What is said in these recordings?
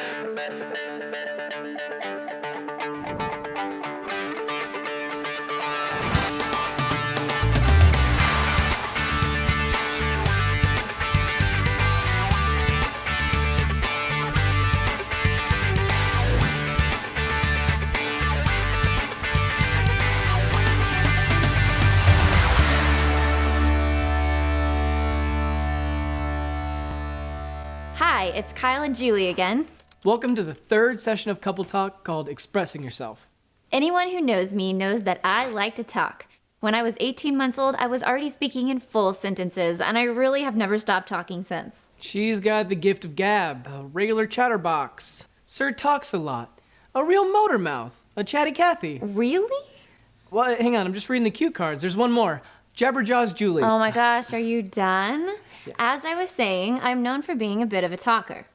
Hi, it's Kyle and Julie again. Welcome to the third session of Couple Talk called Expressing Yourself. Anyone who knows me knows that I like to talk. When I was 18 months old, I was already speaking in full sentences, and I really have never stopped talking since. She's got the gift of gab, a regular chatterbox. Sir talks a lot. A real motor mouth. A chatty Cathy. Really? Well, hang on, I'm just reading the cue cards. There's one more. Jabberjaws Julie. Oh my gosh, are you done? Yeah. As I was saying, I'm known for being a bit of a talker.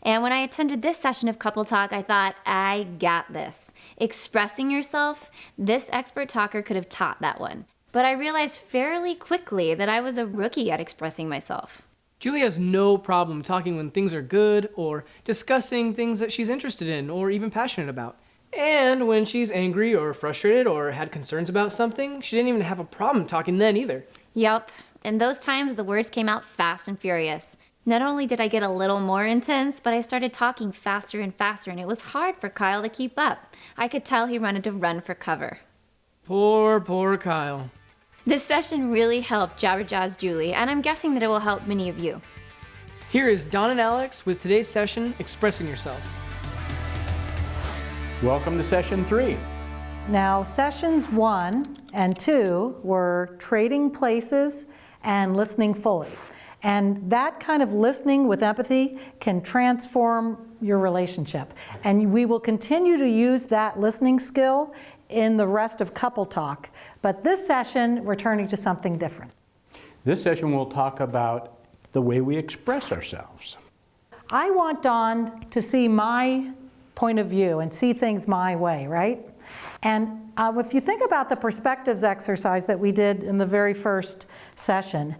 And when I attended this session of Couple Talk, I thought, I got this. Expressing yourself, this expert talker could have taught that one. But I realized fairly quickly that I was a rookie at expressing myself. Julie has no problem talking when things are good or discussing things that she's interested in or even passionate about. And when she's angry or frustrated or had concerns about something, she didn't even have a problem talking then either. Yup. In those times, the words came out fast and furious. Not only did I get a little more intense, but I started talking faster and faster, and it was hard for Kyle to keep up. I could tell he wanted to run for cover. Poor Kyle. This session really helped Jabberjaws Julie, and I'm guessing that it will help many of you. Here is Don and Alex with today's session, Expressing Yourself. Welcome to session 3. Now, sessions 1 and 2 were trading places and listening fully. And that kind of listening with empathy can transform your relationship. And we will continue to use that listening skill in the rest of Couple Talk. But this session, we're turning to something different. This session we'll talk about the way we express ourselves. I want Dawn to see my point of view and see things my way, right? And if you think about the perspectives exercise that we did in the very first session,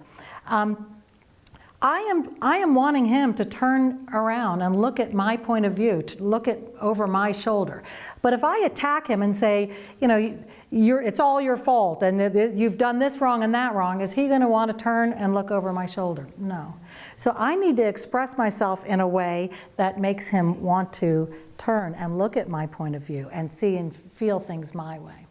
I am wanting him to turn around and look at my point of view, to look at over my shoulder. But if I attack him and say, you know, it's all your fault and you've done this wrong and that wrong, is he going to want to turn and look over my shoulder? No. So I need to express myself in a way that makes him want to turn and look at my point of view and see and feel things my way.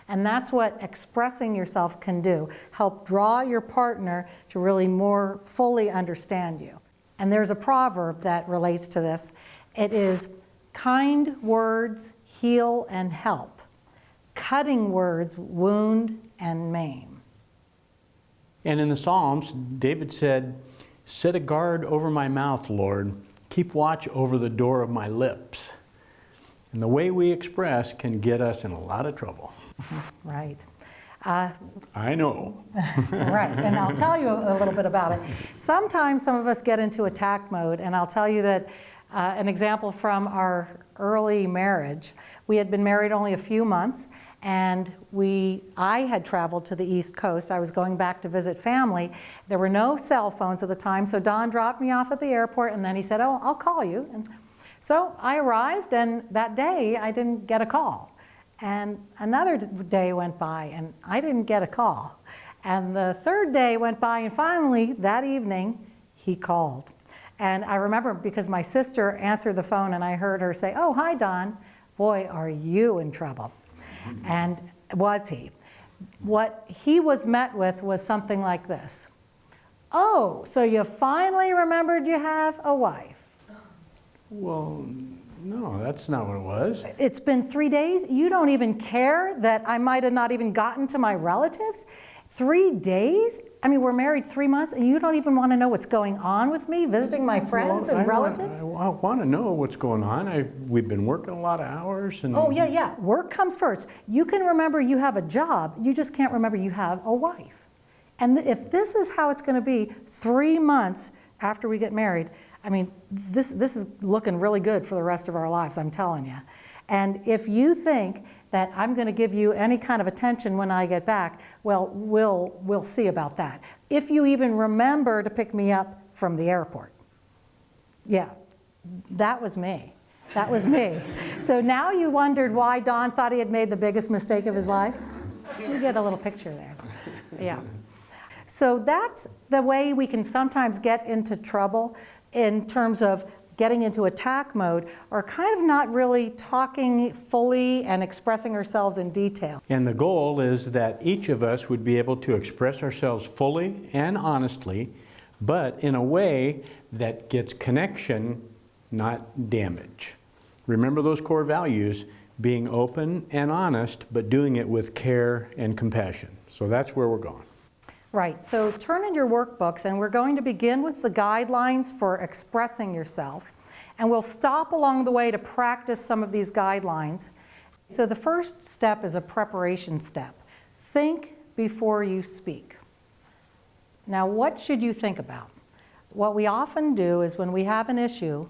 And that's what expressing yourself can do. Help draw your partner to really more fully understand you. And there's a proverb that relates to this. It is, kind words heal and help. Cutting words wound and maim. And in the Psalms, David said, "Set a guard over my mouth, Lord. Keep watch over the door of my lips." And the way we express can get us in a lot of trouble. Right. I know. Right, and I'll tell you a little bit about it. Sometimes some of us get into attack mode, and I'll tell you that an example from our early marriage. We had been married only a few months, and I had traveled to the East Coast. I was going back to visit family. There were no cell phones at the time, so Don dropped me off at the airport, and then he said, "Oh, I'll call you." And so I arrived, and that day I didn't get a call. And another day went by, and I didn't get a call. And the third day went by, and finally, that evening, he called. And I remember because my sister answered the phone, and I heard her say, "Oh, hi, Don. Boy, are you in trouble." And was he? What he was met with was something like this. "Oh, so you finally remembered you have a wife?" Well, no, that's not what it was. "It's been 3 days? You don't even care that I might have not even gotten to my relatives? 3 days? I mean, we're married 3 months and you don't even want to know what's going on with me, visiting my friends and relatives?" I want to know what's going on. We've been working a lot of hours. And Oh, yeah. Work comes first. You can remember you have a job. You just can't remember you have a wife. And if this is how it's going to be 3 months after we get married, I mean, this is looking really good for the rest of our lives, I'm telling you. And if you think that I'm going to give you any kind of attention when I get back, well, we'll see about that. If you even remember to pick me up from the airport. Yeah, that was me. That was me. So now you wondered why Don thought he had made the biggest mistake of his life? You get a little picture there. Yeah. So that's the way we can sometimes get into trouble in terms of getting into attack mode, or kind of not really talking fully and expressing ourselves in detail. And the goal is that each of us would be able to express ourselves fully and honestly, but in a way that gets connection, not damage. Remember those core values, being open and honest, but doing it with care and compassion. So that's where we're going. Right, so turn in your workbooks, and we're going to begin with the guidelines for expressing yourself. And we'll stop along the way to practice some of these guidelines. So the first step is a preparation step. Think before you speak. Now, what should you think about? What we often do is when we have an issue,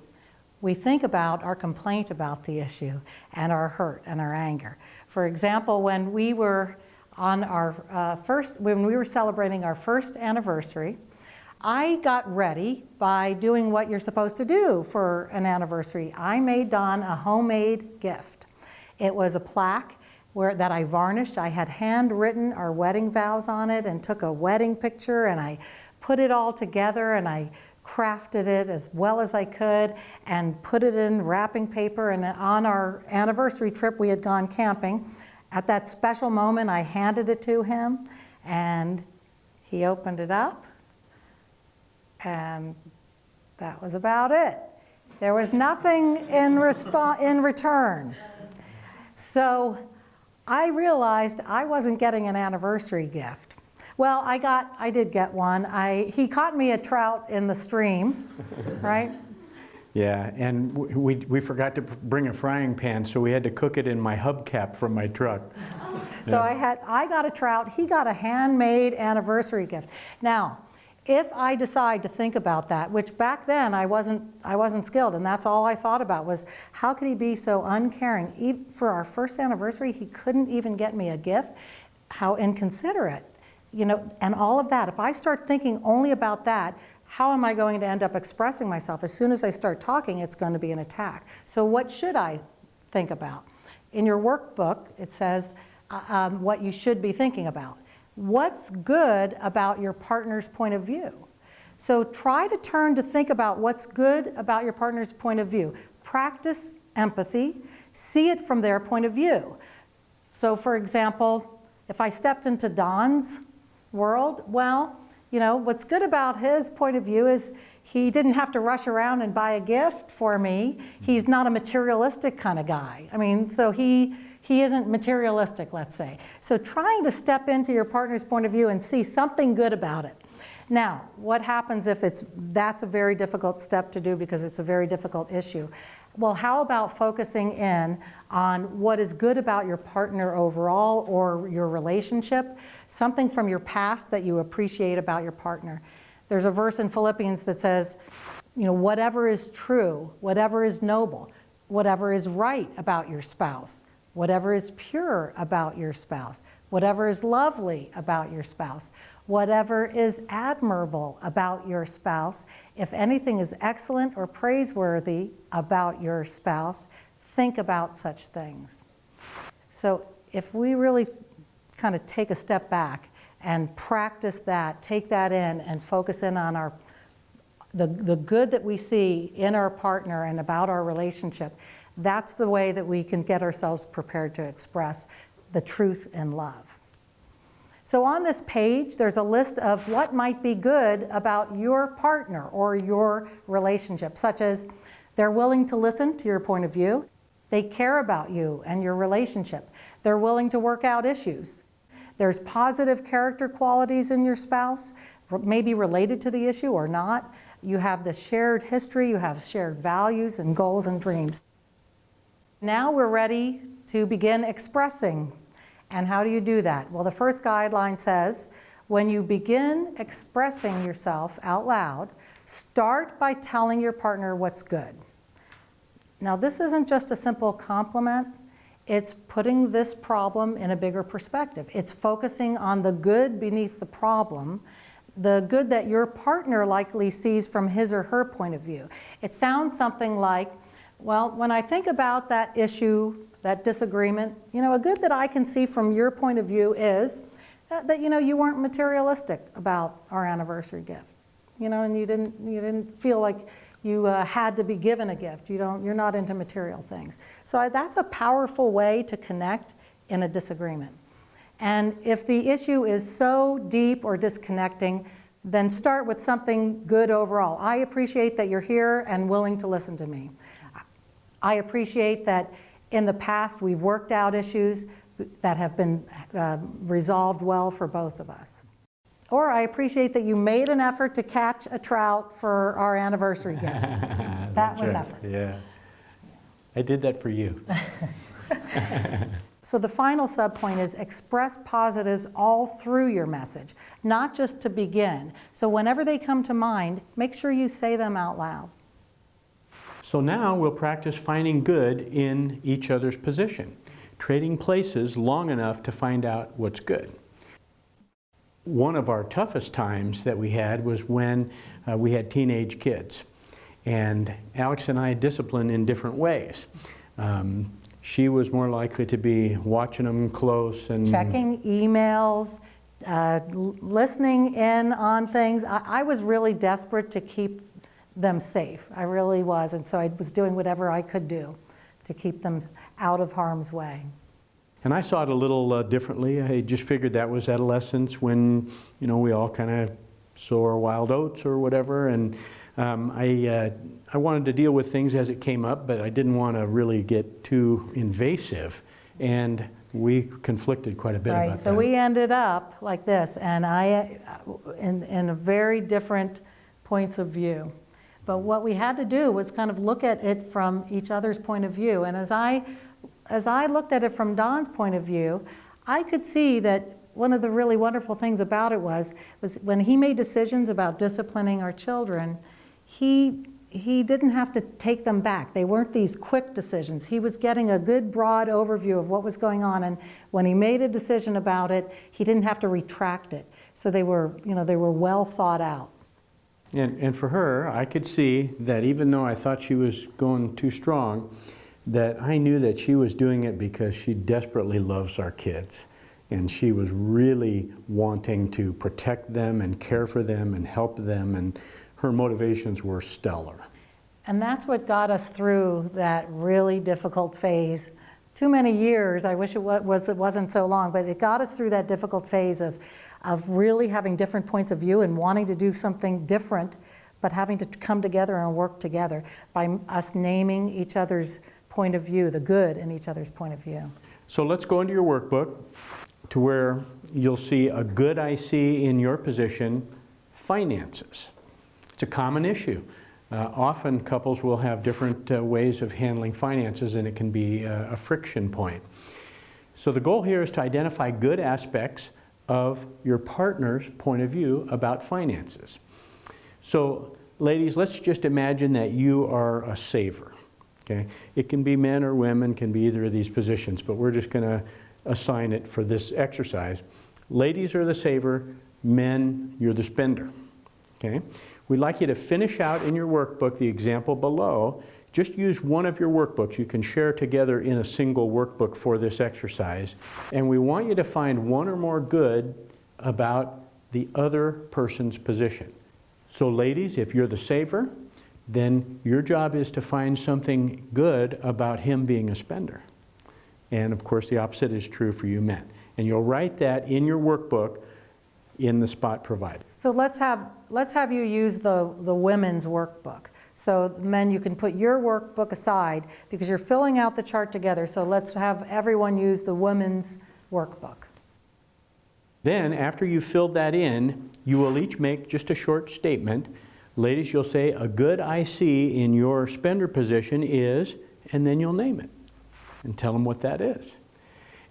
we think about our complaint about the issue and our hurt and our anger. For example, when we were when we were celebrating our first anniversary, I got ready by doing what you're supposed to do for an anniversary. I made Don a homemade gift. It was a plaque that I varnished. I had handwritten our wedding vows on it and took a wedding picture, and I put it all together, and I crafted it as well as I could and put it in wrapping paper. And on our anniversary trip, we had gone camping. At that special moment, I handed it to him, and he opened it up, and that was about it. There was nothing in return. So I realized I wasn't getting an anniversary gift. Well, I did get one. He caught me a trout in the stream, right? Yeah, and we forgot to bring a frying pan, so we had to cook it in my hubcap from my truck. So I got a trout, he got a handmade anniversary gift. Now, if I decide to think about that, which back then I wasn't skilled, and that's all I thought about was, how could he be so uncaring? Even for our first anniversary, he couldn't even get me a gift. How inconsiderate, and all of that. If I start thinking only about that, how am I going to end up expressing myself? As soon as I start talking, it's going to be an attack. So what should I think about? In your workbook, it says what you should be thinking about. What's good about your partner's point of view? So try to turn to think about what's good about your partner's point of view. Practice empathy. See it from their point of view. So for example, if I stepped into Don's world, well, what's good about his point of view is he didn't have to rush around and buy a gift for me. He's not a materialistic kind of guy. So he isn't materialistic, let's say. So trying to step into your partner's point of view and see something good about it. Now, what happens if that's a very difficult step to do because it's a very difficult issue? Well, how about focusing in on what is good about your partner overall or your relationship, something from your past that you appreciate about your partner. There's a verse in Philippians that says, whatever is true, whatever is noble, whatever is right about your spouse, whatever is pure about your spouse, whatever is lovely about your spouse, whatever is admirable about your spouse, if anything is excellent or praiseworthy about your spouse, think about such things. So if we really kind of take a step back and practice that, take that in and focus in on the good that we see in our partner and about our relationship, that's the way that we can get ourselves prepared to express the truth in love. So on this page, there's a list of what might be good about your partner or your relationship, such as they're willing to listen to your point of view, they care about you and your relationship, they're willing to work out issues, there's positive character qualities in your spouse, maybe related to the issue or not, you have the shared history, you have shared values and goals and dreams. Now we're ready to begin expressing. And how do you do that? Well, the first guideline says, when you begin expressing yourself out loud, start by telling your partner what's good. Now, this isn't just a simple compliment. It's putting this problem in a bigger perspective. It's focusing on the good beneath the problem, the good that your partner likely sees from his or her point of view. It sounds something like, Well, when I think about that issue, that disagreement, a good that I can see from your point of view is that you weren't materialistic about our anniversary gift, and you didn't feel like you had to be given a gift. You're not into material things. So that's a powerful way to connect in a disagreement. And if the issue is so deep or disconnecting, then start with something good overall. I appreciate that you're here and willing to listen to me. I appreciate that in the past we've worked out issues that have been resolved well for both of us. Or I appreciate that you made an effort to catch a trout for our anniversary gift. That was effort. Yeah. I did that for you. So the final subpoint is express positives all through your message, not just to begin. So whenever they come to mind, make sure you say them out loud. So now we'll practice finding good in each other's position, trading places long enough to find out what's good. One of our toughest times that we had was when we had teenage kids. And Alex and I discipline in different ways. She was more likely to be watching them close and checking emails, listening in on things. I was really desperate to keep them safe. I really was. And so I was doing whatever I could do to keep them out of harm's way. And I saw it a little differently. I just figured that was adolescence when, we all kind of sow our wild oats or whatever. And I wanted to deal with things as it came up, but I didn't want to really get too invasive. And we conflicted quite a bit about that. So we ended up like this, and in a very different points of view. But what we had to do was kind of look at it from each other's point of view. And as I looked at it from Don's point of view, I could see that one of the really wonderful things about it was when he made decisions about disciplining our children, he didn't have to take them back. They weren't these quick decisions. He was getting a good broad overview of what was going on, and when he made a decision about it, he didn't have to retract it. So they were well thought out. And for her, I could see that even though I thought she was going too strong, that I knew that she was doing it because she desperately loves our kids. And she was really wanting to protect them and care for them and help them, and her motivations were stellar. And that's what got us through that really difficult phase. Too many years, I wish it wasn't so long, but it got us through that difficult phase of really having different points of view and wanting to do something different, but having to come together and work together by us naming each other's point of view, the good in each other's point of view. So let's go into your workbook to where you'll see a good I see in your position, finances. It's a common issue. Often couples will have different ways of handling finances, and it can be a friction point. So the goal here is to identify good aspects of your partner's point of view about finances. So ladies, let's just imagine that you are a saver. Okay? It can be men or women, can be either of these positions, but we're just going to assign it for this exercise. Ladies are the saver, men, you're the spender. Okay? We'd like you to finish out in your workbook the example below. Just use one of your workbooks. You can share together in a single workbook for this exercise. And we want you to find one or more good about the other person's position. So ladies, if you're the saver, then your job is to find something good about him being a spender. And of course the opposite is true for you men. And you'll write that in your workbook in the spot provided. So let's have you use the women's workbook. So men, you can put your workbook aside because you're filling out the chart together. So let's have everyone use the women's workbook. Then after you've filled that in, you will each make just a short statement. Ladies, you'll say, a good I see in your spender position is, and then you'll name it and tell them what that is.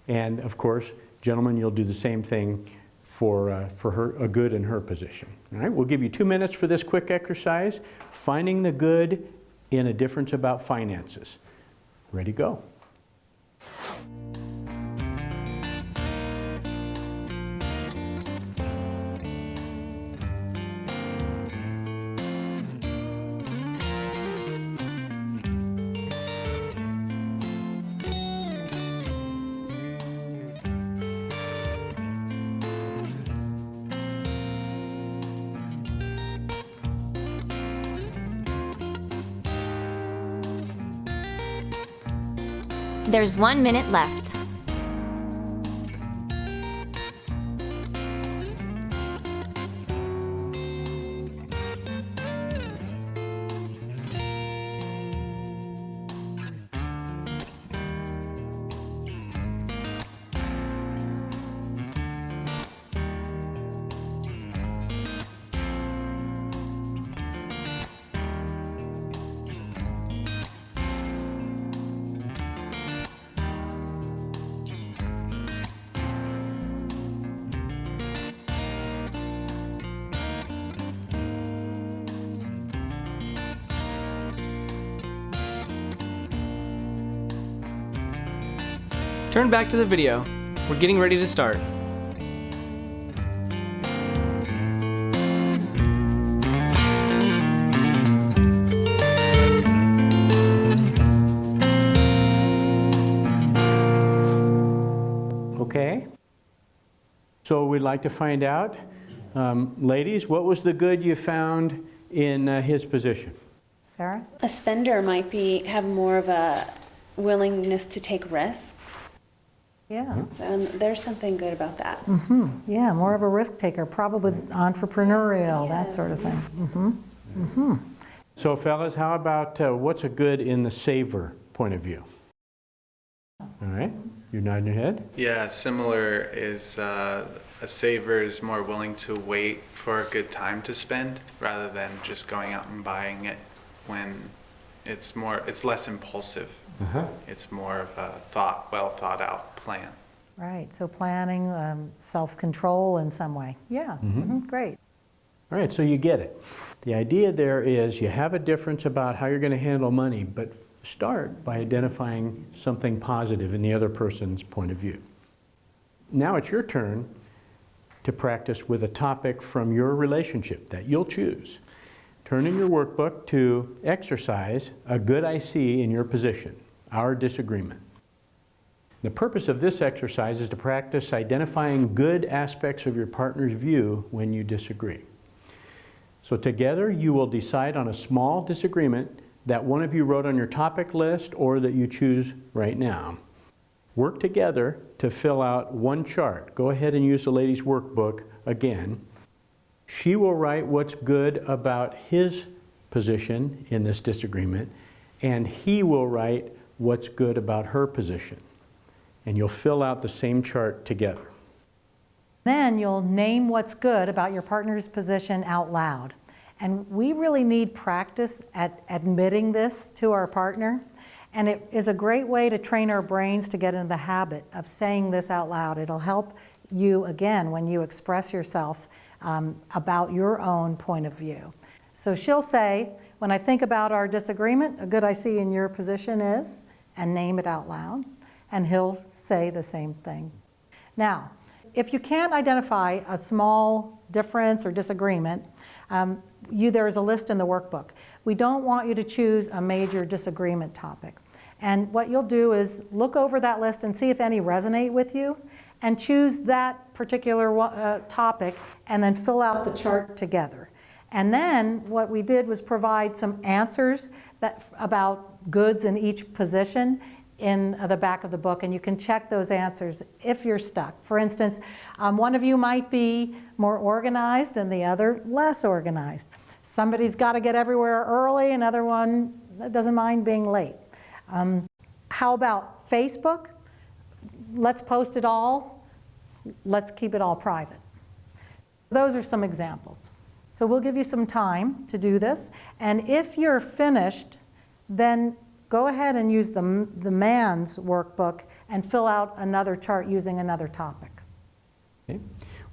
And of course, gentlemen, you'll do the same thing for her, a good in her position. All right, we'll give you 2 minutes for this quick exercise, finding the good in a difference about finances. Ready, go. There's 1 minute left. Turn back to the video. We're getting ready to start. Okay? So we'd like to find out, ladies, what was the good you found in his position? Sarah? A spender might have more of a willingness to take risks. Yeah. So there's something good about that. Yeah, more of a risk taker, probably entrepreneurial, that Yes. sort of thing. So fellas, how about what's a good in the saver point of view? All right, you're nodding your head. Yeah, similar is a saver is more willing to wait for a good time to spend rather than just going out and buying it when it's less impulsive. It's more of a well thought out plan. Right, so planning, self-control in some way. Yeah, great. All right, so you get it. The idea there is you have a difference about how you're going to handle money, but start by identifying something positive in the other person's point of view. Now it's your turn to practice with a topic from your relationship that you'll choose. Turn in your workbook to exercise a good I see in your position, our disagreement. The purpose of this exercise is to practice identifying good aspects of your partner's view when you disagree. So together you will decide on a small disagreement that one of you wrote on your topic list or that you choose right now. Work together to fill out one chart. Go ahead and use the ladies' workbook again. She will write what's good about his position in this disagreement, and he will write what's good about her position. And you'll fill out the same chart together. Then you'll name what's good about your partner's position out loud. And we really need practice at admitting this to our partner. And it is a great way to train our brains to get into the habit of saying this out loud. It'll help you, again, when you express yourself about your own point of view. So she'll say, when I think about our disagreement, a good I see in your position is, and name it out loud. And he'll say the same thing. Now, if you can't identify a small difference or disagreement, there is a list in the workbook. We don't want you to choose a major disagreement topic. And what you'll do is look over that list and see if any resonate with you, and choose that particular topic, and then fill out the chart together. And then what we did was provide some answers about goods in each position in the back of the book, and you can check those answers if you're stuck. For instance, one of you might be more organized and the other less organized. Somebody's got to get everywhere early, another one doesn't mind being late. How about Facebook? Let's post it all. Let's keep it all private. Those are some examples. So we'll give you some time to do this, and if you're finished, then go ahead and use the man's workbook and fill out another chart using another topic. Okay.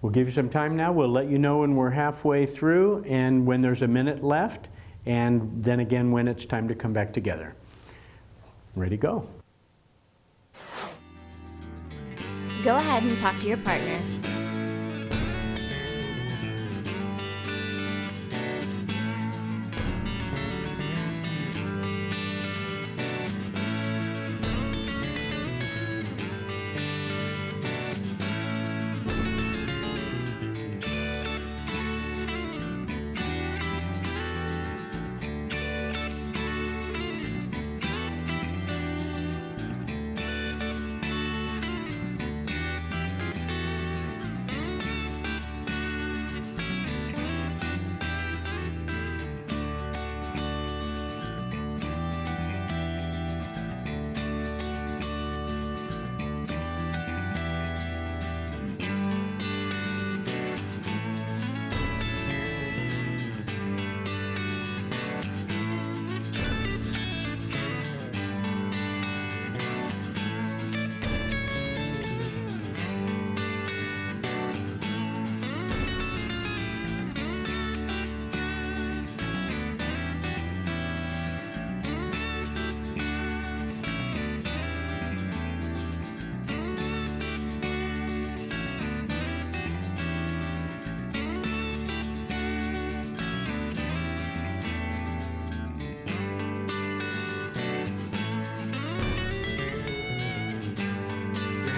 We'll give you some time now. We'll let you know when we're halfway through and when there's a minute left, and then again when it's time to come back together. Ready to go. Go ahead and talk to your partner.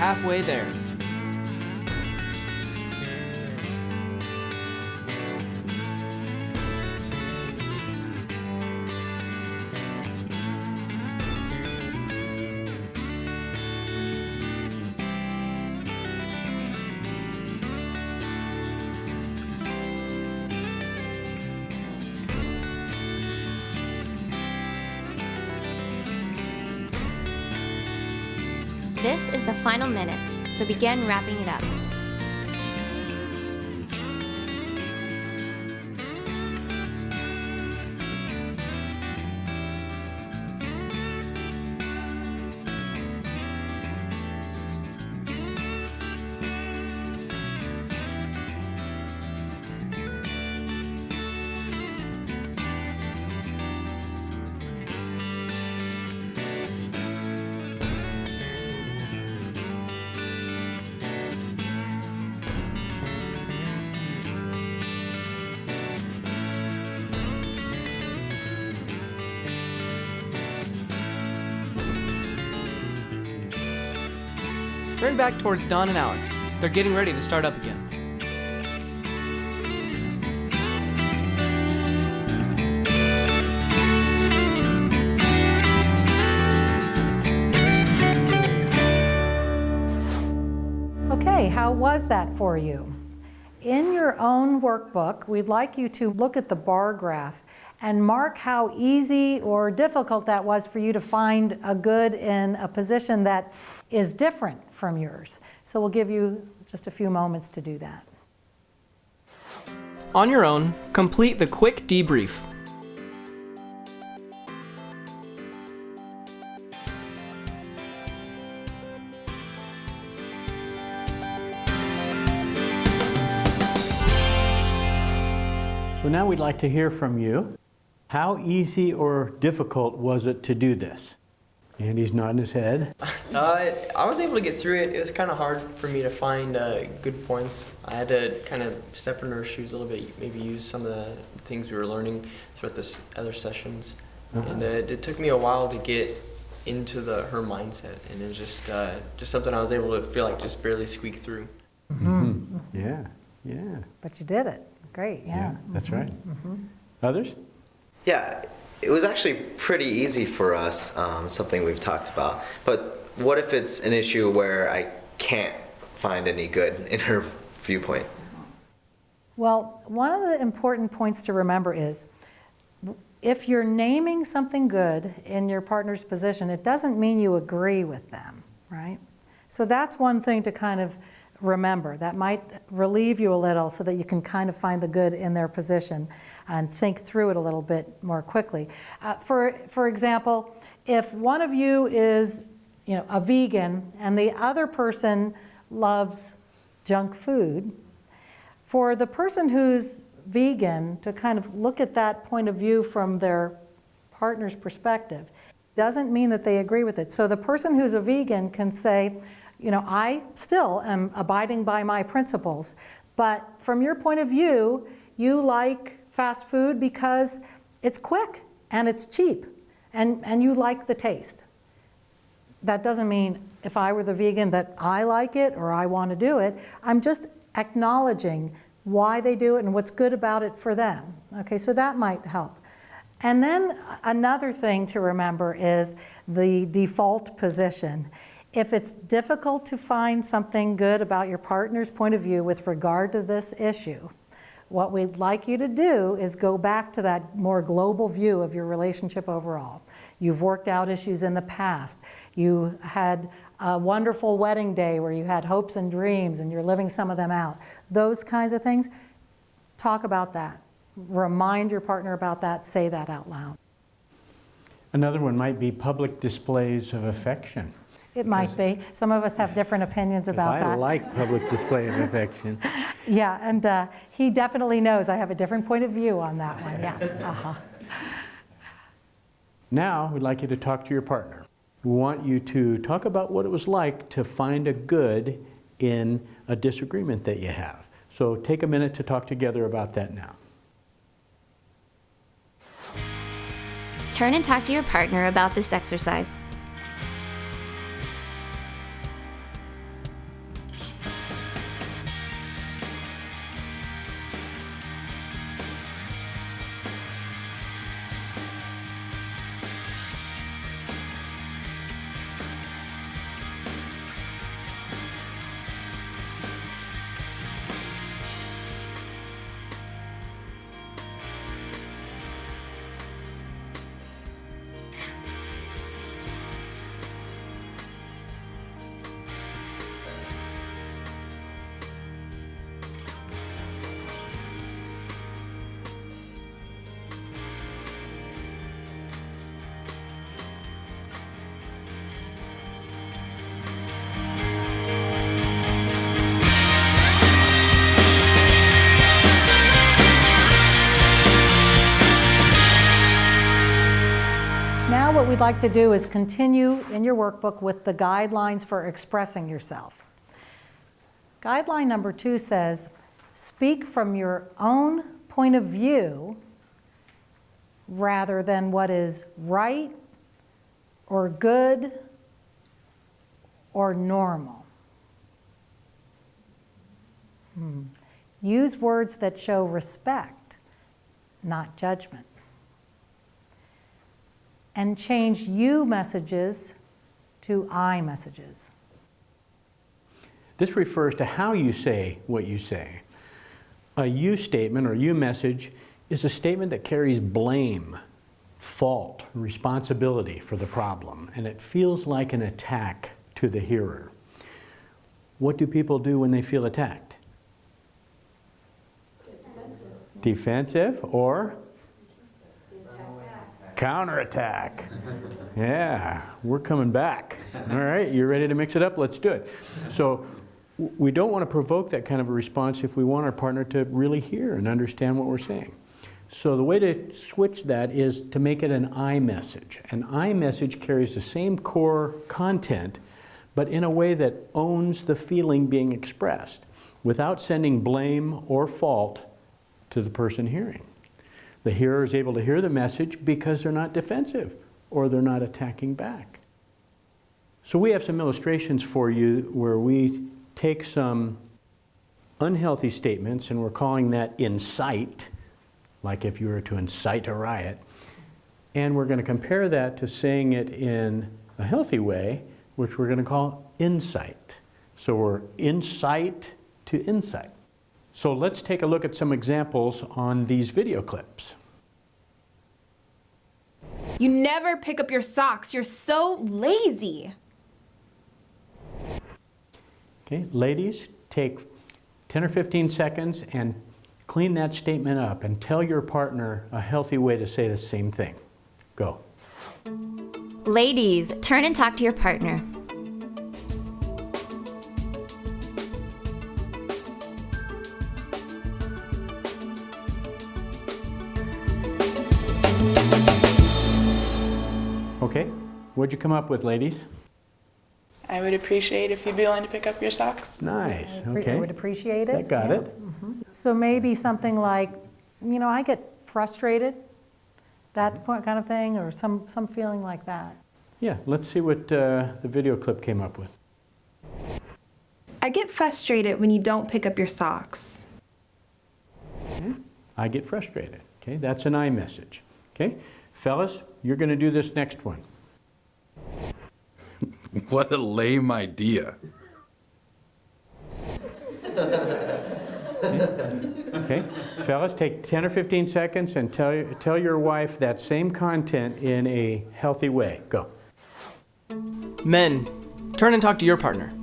halfway there. This is the final minute, so begin wrapping it up. Turn back towards Don and Alex. They're getting ready to start up again. Okay, how was that for you? In your own workbook, we'd like you to look at the bar graph and mark how easy or difficult that was for you to find a good in a position that is different from yours. So we'll give you just a few moments to do that. On your own, complete the quick debrief. So now we'd like to hear from you. How easy or difficult was it to do this? Andy's nodding his head. I was able to get through it. It was kind of hard for me to find good points. I had to kind of step in her shoes a little bit, maybe use some of the things we were learning throughout the other sessions. And it took me a while to get into her mindset, and it was just something I was able to feel like just barely squeak through. Mm-hmm. Yeah, yeah. But you did it. Great, yeah. That's right. Others? Yeah, it was actually pretty easy for us, something we've talked about. But what if it's an issue where I can't find any good in her viewpoint? Well, one of the important points to remember is if you're naming something good in your partner's position, it doesn't mean you agree with them, right? So that's one thing to kind of remember. That might relieve you a little so that you can kind of find the good in their position and think through it a little bit more quickly. For example, if one of you is a vegan and the other person loves junk food, for the person who's vegan to kind of look at that point of view from their partner's perspective doesn't mean that they agree with it. So the person who's a vegan can say, I still am abiding by my principles, but from your point of view, you like fast food because it's quick and it's cheap and you like the taste. That doesn't mean if I were the vegan that I like it or I want to do it. I'm just acknowledging why they do it and what's good about it for them. Okay, so that might help. And then another thing to remember is the default position. If it's difficult to find something good about your partner's point of view with regard to this issue, what we'd like you to do is go back to that more global view of your relationship overall. You've worked out issues in the past. You had a wonderful wedding day where you had hopes and dreams and you're living some of them out. Those kinds of things, talk about that. Remind your partner about that, say that out loud. Another one might be public displays of affection. It might be. Some of us have different opinions about that. I like public display of affection. Yeah, and he definitely knows I have a different point of view on that one, yeah. Now, we'd like you to talk to your partner. We want you to talk about what it was like to find a good in a disagreement that you have. So take a minute to talk together about that now. Turn and talk to your partner about this exercise. like to do is continue in your workbook with the guidelines for expressing yourself. Guideline number 2 says, speak from your own point of view rather than what is right or good or normal. Use words that show respect, not judgment. And change you messages to I messages. This refers to how you say what you say. A you statement or you message is a statement that carries blame, fault, responsibility for the problem, and it feels like an attack to the hearer. What do people do when they feel attacked? Defensive or? Counterattack. Yeah, we're coming back. All right, you ready to mix it up? Let's do it. So we don't want to provoke that kind of a response if we want our partner to really hear and understand what we're saying. So the way to switch that is to make it an I message. An I message carries the same core content, but in a way that owns the feeling being expressed without sending blame or fault to the person hearing. The hearer is able to hear the message because they're not defensive or they're not attacking back. So we have some illustrations for you where we take some unhealthy statements and we're calling that incite, like if you were to incite a riot, and we're going to compare that to saying it in a healthy way, which we're going to call insight. So we're incite to insight. So let's take a look at some examples on these video clips. You never pick up your socks. You're so lazy. Okay, ladies, take 10 or 15 seconds and clean that statement up and tell your partner a healthy way to say the same thing. Go. Ladies, turn and talk to your partner. Okay, what'd you come up with, ladies? I would appreciate if you'd be willing to pick up your socks. Nice, I okay. would appreciate it. That got yeah. it. So maybe something like, I get frustrated, that kind of thing, or some feeling like that. Yeah, let's see what the video clip came up with. I get frustrated when you don't pick up your socks. Okay. I get frustrated. Okay, that's an I message. Okay, fellas, you're going to do this next one. What a lame idea. Okay, fellas, take 10 or 15 seconds and tell your wife that same content in a healthy way. Go. Men, turn and talk to your partner.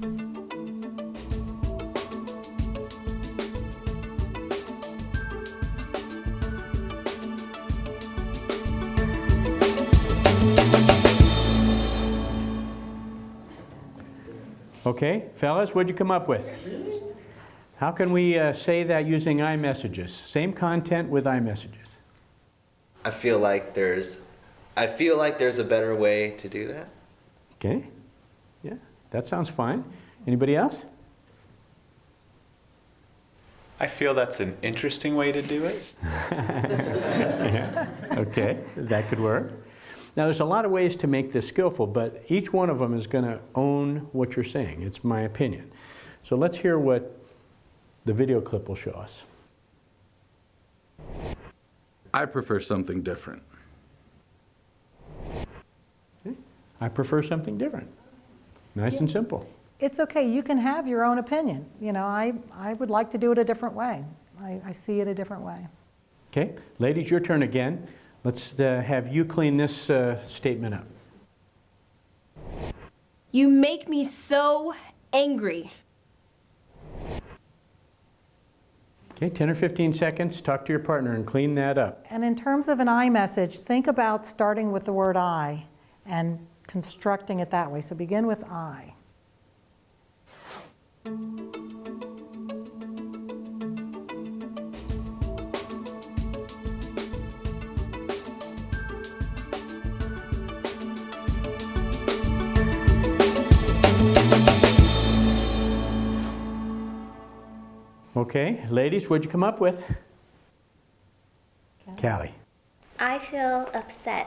Okay, fellas, what'd you come up with? How can we say that using iMessages? Same content with iMessages. I feel like there's a better way to do that. Okay, yeah, that sounds fine. Anybody else? I feel that's an interesting way to do it. Yeah. Okay, that could work. Now, there's a lot of ways to make this skillful, but each one of them is going to own what you're saying. It's my opinion. So let's hear what the video clip will show us. I prefer something different. Okay. I prefer something different. Nice and simple. It's okay, you can have your own opinion. I would like to do it a different way. I see it a different way. Okay, ladies, your turn again. Let's have you clean this statement up. You make me so angry. Okay, 10 or 15 seconds, talk to your partner and clean that up. And in terms of an I message, think about starting with the word I and constructing it that way. So begin with I. Okay, ladies, what'd you come up with? Callie. I feel upset.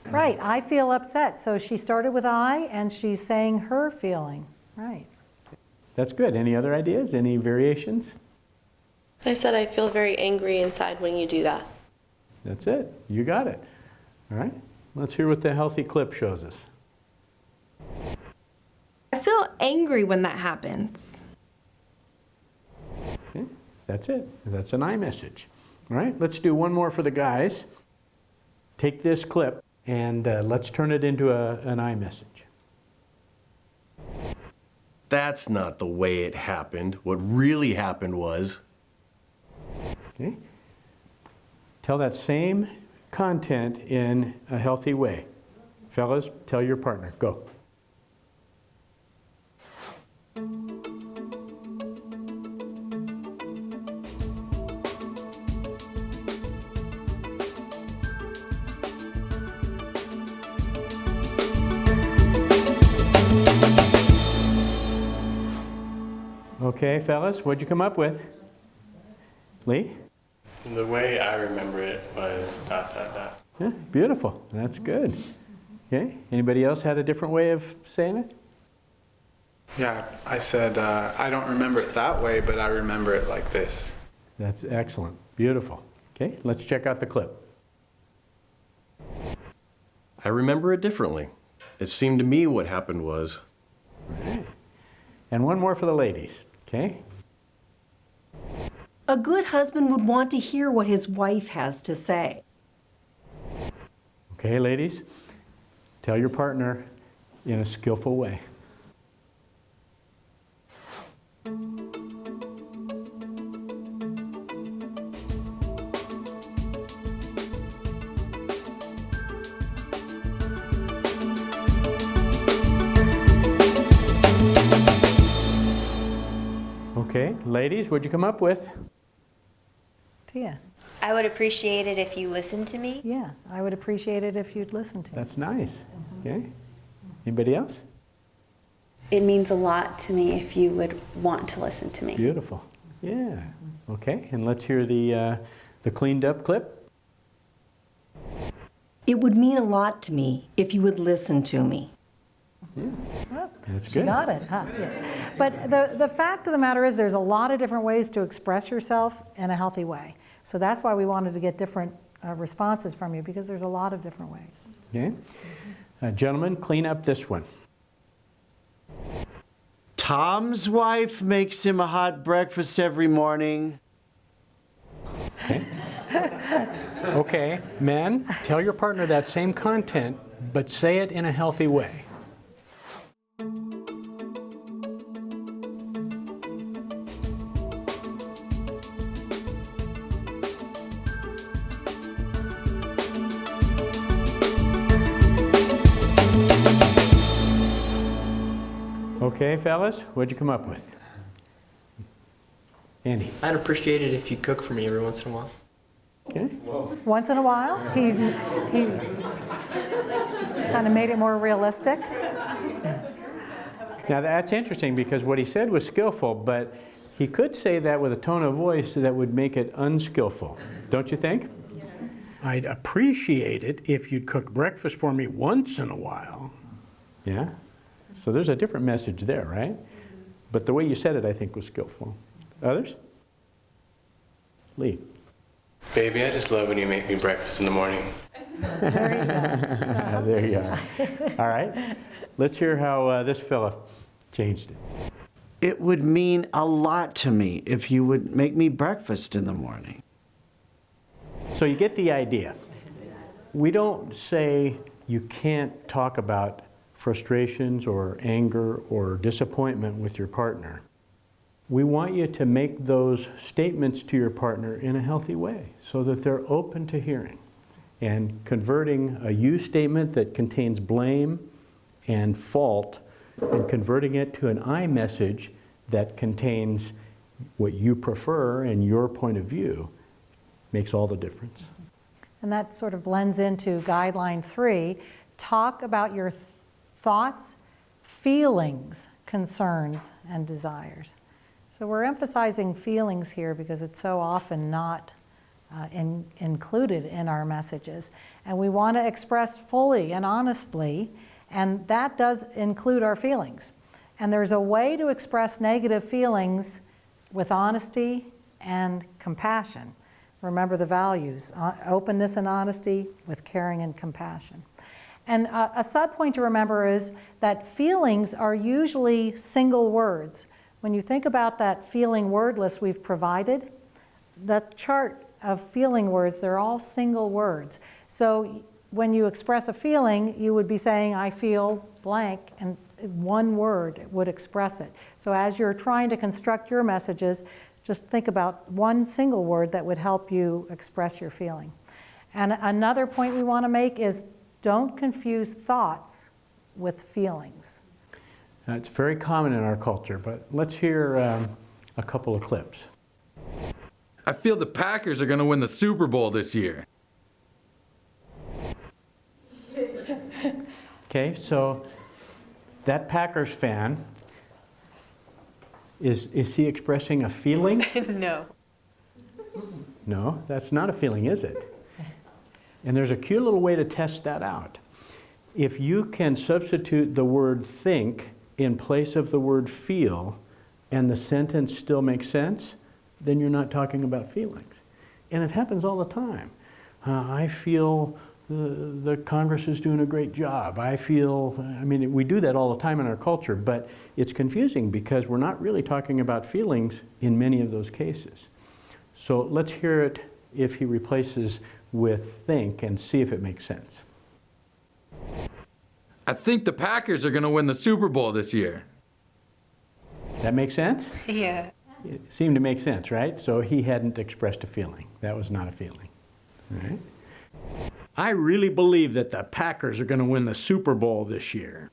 Right, I feel upset. So she started with I, and she's saying her feeling. Right. That's good. Any other ideas? Any variations? I said I feel very angry inside when you do that. That's it. You got it. All right. Let's hear what the healthy clip shows us. I feel angry when that happens. Okay. That's it. That's an I message. All right. Let's do one more for the guys. Take this clip and let's turn it into an I message. That's not the way it happened. What really happened was... Okay. Tell that same content in a healthy way. Fellas, tell your partner. Go. Okay, fellas, what'd you come up with? Lee? The way I remember it was ... Yeah, beautiful. That's good. Okay. Anybody else had a different way of saying it? Yeah, I said, I don't remember it that way, but I remember it like this. That's excellent. Beautiful. Okay, let's check out the clip. I remember it differently. It seemed to me what happened was... All right. And one more for the ladies. Okay? A good husband would want to hear what his wife has to say. Okay, ladies, tell your partner in a skillful way. Okay, ladies, what'd you come up with? Tia. I would appreciate it if you listened to me. Yeah, I would appreciate it if you'd listen to me. That's nice. Okay. Anybody else? It means a lot to me if you would want to listen to me. Beautiful. Yeah. Okay, and let's hear the cleaned up clip. It would mean a lot to me if you would listen to me. Yeah. Well, That's she good. got it, huh? Yeah. But the fact of the matter is there's a lot of different ways to express yourself in a healthy way. So that's why we wanted to get different responses from you, because there's a lot of different ways. Okay. Gentlemen, clean up this one. Tom's wife makes him a hot breakfast every morning. Okay. Okay, men, tell your partner that same content, but say it in a healthy way. Okay, fellas, what'd you come up with? Andy. I'd appreciate it if you cook for me every once in a while. Okay. Once in a while, he kind of made it more realistic. Now that's interesting because what he said was skillful, but he could say that with a tone of voice that would make it unskillful. Don't you think? I'd appreciate it if you'd cook breakfast for me once in a while. Yeah? So there's a different message there, right? But the way you said it, I think, was skillful. Others? Lee. Baby, I just love when you make me breakfast in the morning. There you are. All right. Let's hear how this fella changed it. It would mean a lot to me if you would make me breakfast in the morning. So you get the idea. We don't say you can't talk about frustrations or anger or disappointment with your partner. We want you to make those statements to your partner in a healthy way so that they're open to hearing. And converting a you statement that contains blame and fault and converting it to an I message that contains what you prefer and your point of view makes all the difference. And that sort of blends into guideline 3. Talk about your thoughts, feelings, concerns, and desires. So we're emphasizing feelings here because it's so often not included in our messages. And we want to express fully and honestly, and that does include our feelings. And there's a way to express negative feelings with honesty and compassion. Remember the values, openness and honesty with caring and compassion. And a sub-point to remember is that feelings are usually single words. When you think about that feeling word list we've provided, that chart of feeling words, they're all single words. So when you express a feeling, you would be saying, I feel blank, and one word would express it. So as you're trying to construct your messages, just think about one single word that would help you express your feeling. And another point we want to make is don't confuse thoughts with feelings. It's very common in our culture, but let's hear a couple of clips. I feel the Packers are going to win the Super Bowl this year. Okay, so that Packers fan, is he expressing a feeling? No. No, that's not a feeling, is it? And there's a cute little way to test that out. If you can substitute the word think in place of the word feel, and the sentence still makes sense, then you're not talking about feelings. And it happens all the time. I feel the Congress is doing a great job. I mean, we do that all the time in our culture, but it's confusing because we're not really talking about feelings in many of those cases. So let's hear it if he replaces with think and see if it makes sense. I think the Packers are going to win the Super Bowl this year. That makes sense? Yeah. It seemed to make sense, right? So he hadn't expressed a feeling. That was not a feeling. All right? I really believe that the Packers are going to win the Super Bowl this year.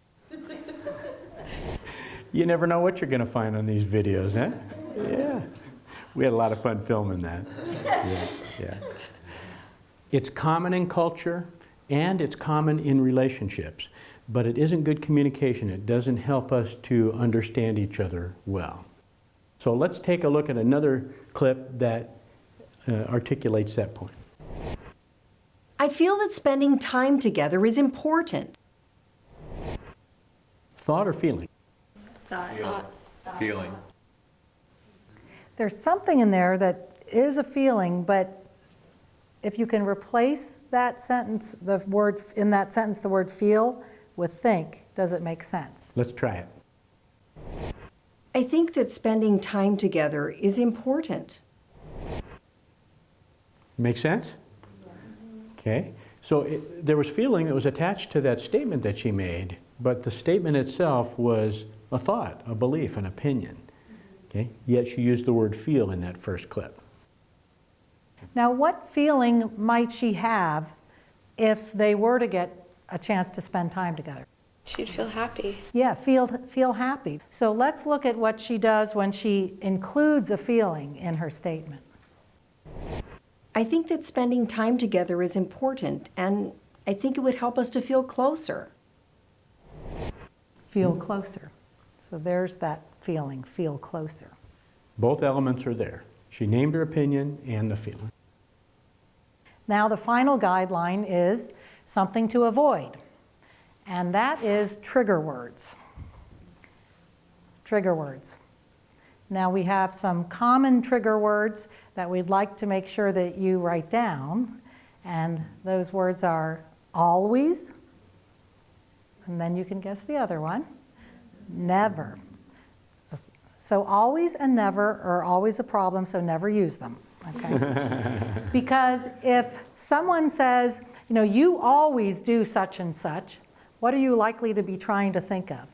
You never know what you're going to find on these videos, huh? Yeah. We had a lot of fun filming that. Yeah. It's common in culture and it's common in relationships, but it isn't good communication. It doesn't help us to understand each other well. So let's take a look at another clip that articulates that point. I feel that spending time together is important. Thought or feeling? Thought. Feeling. There's something in there that is a feeling, but if you can replace that sentence, the word in that sentence, the word feel with think, does it make sense? Let's try it. I think that spending time together is important. Make sense? Okay. So there was feeling that was attached to that statement that she made, but the statement itself was a thought, a belief, an opinion. Okay. Yet she used the word feel in that first clip. Now, what feeling might she have if they were to get a chance to spend time together? She'd feel happy. Yeah, feel happy. So let's look at what she does when she includes a feeling in her statement. I think that spending time together is important, and I think it would help us to feel closer. Feel closer. So there's that feeling, feel closer. Both elements are there. She named her opinion and the feeling. Now the final guideline is something to avoid, and that is trigger words. Trigger words. Now we have some common trigger words that we'd like to make sure that you write down, and those words are always, and then you can guess the other one, never. So always and never are always a problem, so never use them, okay? Because if someone says, you know, you always do such and such, what are you likely to be trying to think of?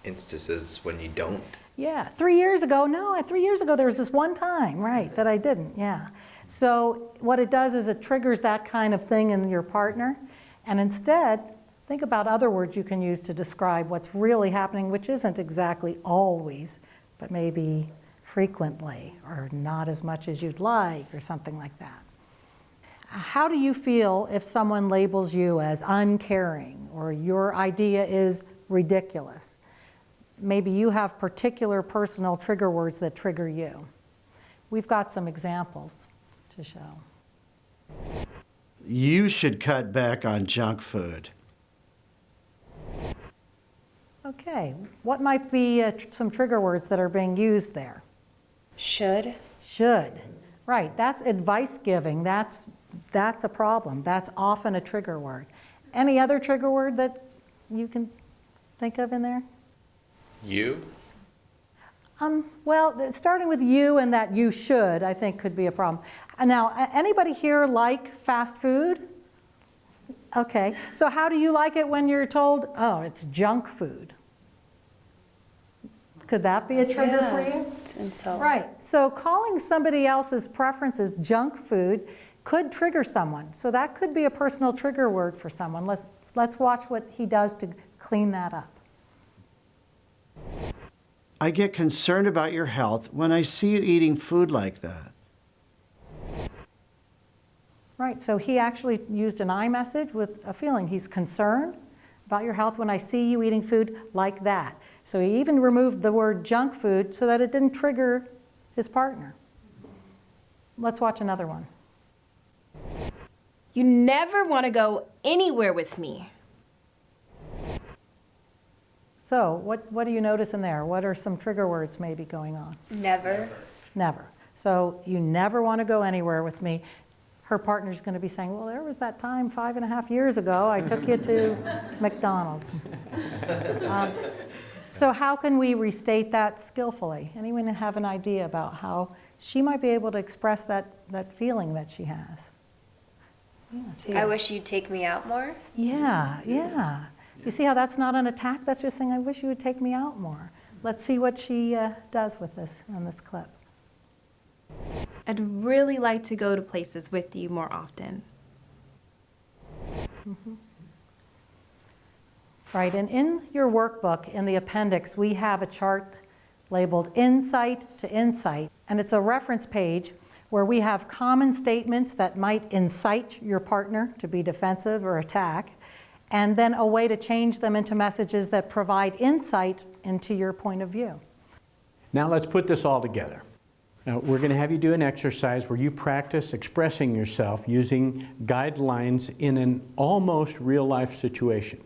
Instances when you don't. Yeah, 3 years ago, there was this one time, right, that I didn't, yeah. So what it does is it triggers that kind of thing in your partner, and instead, think about other words you can use to describe what's really happening, which isn't exactly always, but maybe frequently, or not as much as you'd like, or something like that. How do you feel if someone labels you as uncaring, or your idea is ridiculous? maybe you have particular personal trigger words that trigger you. We've got some examples to show. You should cut back on junk food. Okay, what might be some trigger words that are being used there? Should. Should. Right, that's advice giving. That's a problem. That's often a trigger word. Any other trigger word that you can think of in there? You? Well, starting with you and that you should, I think could be a problem. Now, anybody here like fast food? Okay, so how do you like it when you're told, oh, it's junk food? Could that be a trigger for you? It's insult. Right, so calling somebody else's preferences junk food could trigger someone. So that could be a personal trigger word for someone. Let's watch what he does to clean that up. I get concerned about your health when I see you eating food like that. Right, so he actually used an I message with a feeling. He's concerned about your health when I see you eating food like that. So he even removed the word junk food so that it didn't trigger his partner. Let's watch another one. You never want to go anywhere with me. So what do you notice in there? What are some trigger words maybe going on? Never. Never. So you never want to go anywhere with me. Her partner's going to be saying, well, there was that time 5.5 years ago I took you to McDonald's. So how can we restate that skillfully? Anyone have an idea about how she might be able to express that feeling that she has? Yeah, I wish you'd take me out more. Yeah. You see how that's not an attack? That's just saying, I wish you would take me out more. Let's see what she does with this in this clip. I'd really like to go to places with you more often. Mm-hmm. Right, and in your workbook, in the appendix, we have a chart labeled Insight to Insight, and it's a reference page where we have common statements that might incite your partner to be defensive or attack, and then a way to change them into messages that provide insight into your point of view. Now let's put this all together. Now, we're going to have you do an exercise where you practice expressing yourself using guidelines in an almost real-life situation.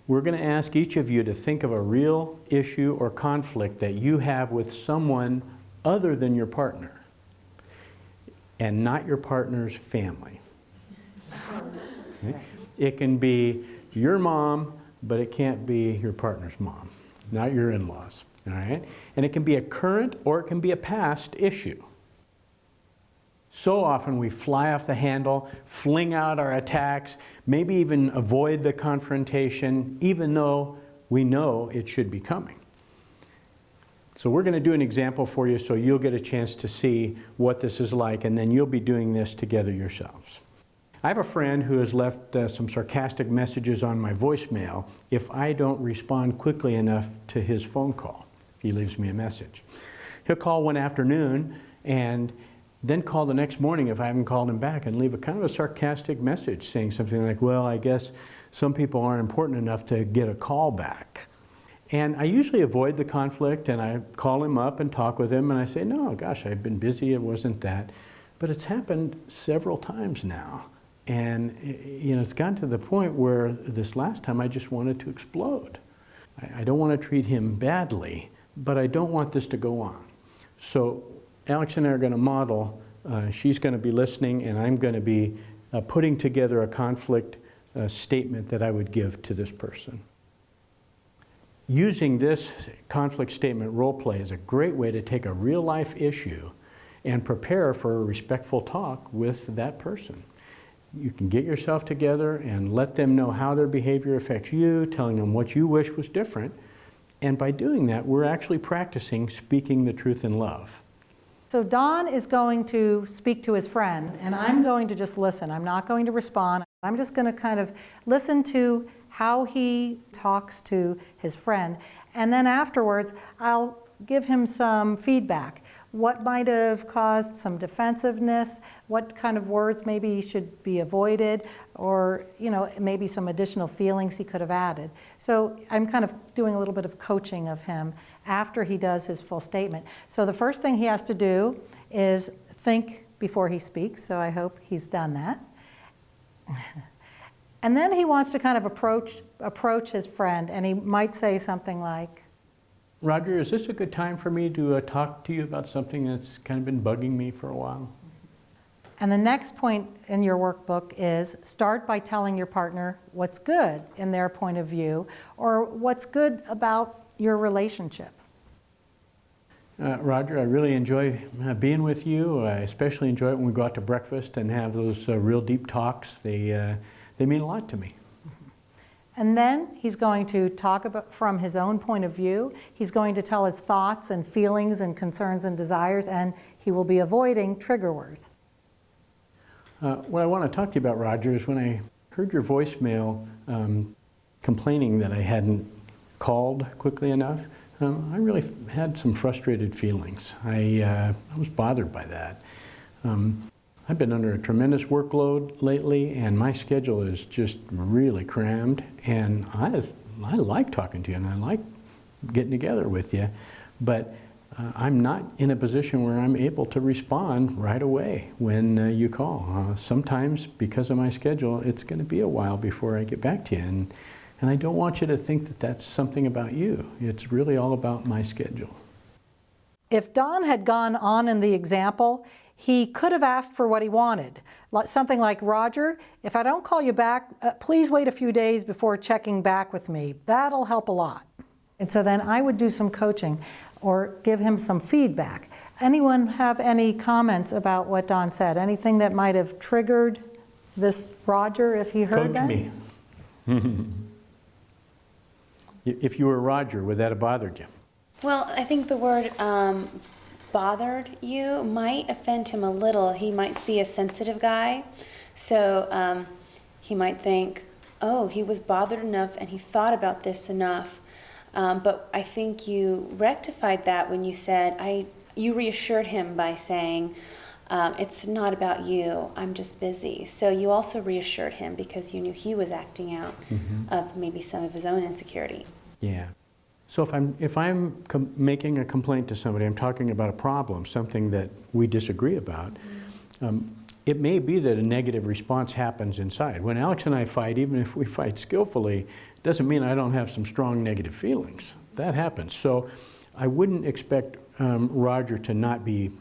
We're going to ask each of you to think of a real issue or conflict that you have with someone other than your partner, and not your partner's family. Okay? It can be your mom, but it can't be your partner's mom, not your in-laws. All right? And it can be a current or it can be a past issue. So often we fly off the handle, fling out our attacks, maybe even avoid the confrontation, even though we know it should be coming. So we're going to do an example for you so you'll get a chance to see what this is like, and then you'll be doing this together yourselves. I have a friend who has left some sarcastic messages on my voicemail if I don't respond quickly enough to his phone call. He leaves me a message. He'll call one afternoon and then call the next morning if I haven't called him back and leave a kind of a sarcastic message saying something like, well, I guess some people aren't important enough to get a call back. And I usually avoid the conflict and I call him up and talk with him and I say, no, gosh, I've been busy, it wasn't that. But it's happened several times now. And it's gotten to the point where this last time I just wanted to explode. I don't want to treat him badly, but I don't want this to go on. So Alex and I are going to model, she's going to be listening and I'm going to be putting together a conflict statement that I would give to this person. Using this conflict statement role play is a great way to take a real life issue and prepare for a respectful talk with that person. You can get yourself together and let them know how their behavior affects you, telling them what you wish was different. And by doing that, we're actually practicing speaking the truth in love. So Don is going to speak to his friend, and I'm going to just listen. I'm not going to respond. I'm just going to kind of listen to how he talks to his friend. And then afterwards, I'll give him some feedback. what might have caused some defensiveness, what kind of words maybe should be avoided, or maybe some additional feelings he could have added. So I'm kind of doing a little bit of coaching of him after he does his full statement. So the first thing he has to do is think before he speaks, so I hope he's done that. And then he wants to kind of approach his friend, and he might say something like, Roger, is this a good time for me to talk to you about something that's kind of been bugging me for a while? And the next point in your workbook is start by telling your partner what's good in their point of view, or what's good about your relationship. Roger, I really enjoy being with you. I especially enjoy it when we go out to breakfast and have those real deep talks. They mean a lot to me. And then he's going to talk about from his own point of view. He's going to tell his thoughts and feelings and concerns and desires, and he will be avoiding trigger words. What I want to talk to you about, Roger, is when I heard your voicemail complaining that I hadn't called quickly enough, I really had some frustrated feelings. I was bothered by that. I've been under a tremendous workload lately, and my schedule is just really crammed, and I like talking to you, and I like getting together with you, but I'm not in a position where I'm able to respond right away when you call. Sometimes, because of my schedule, it's going to be a while before I get back to you, and I don't want you to think that that's something about you. It's really all about my schedule. If Don had gone on in the example, he could have asked for what he wanted. Something like, Roger, if I don't call you back, please wait a few days before checking back with me. That'll help a lot. And so then I would do some coaching or give him some feedback. Anyone have any comments about what Don said? Anything that might have triggered this Roger if he heard that? Coach me. If you were Roger, would that have bothered you? Well, I think the word bothered you might offend him a little. He might be a sensitive guy, so he might think, oh, he was bothered enough and he thought about this enough. But I think you rectified that when you said, you reassured him by saying, it's not about you, I'm just busy. So you also reassured him because you knew he was acting out of maybe some of his own insecurity. Yeah. So if I'm making a complaint to somebody, I'm talking about a problem, something that we disagree about, it may be that a negative response happens inside. When Alex and I fight, even if we fight skillfully, it doesn't mean I don't have some strong negative feelings. That happens. So I wouldn't expect Roger to not be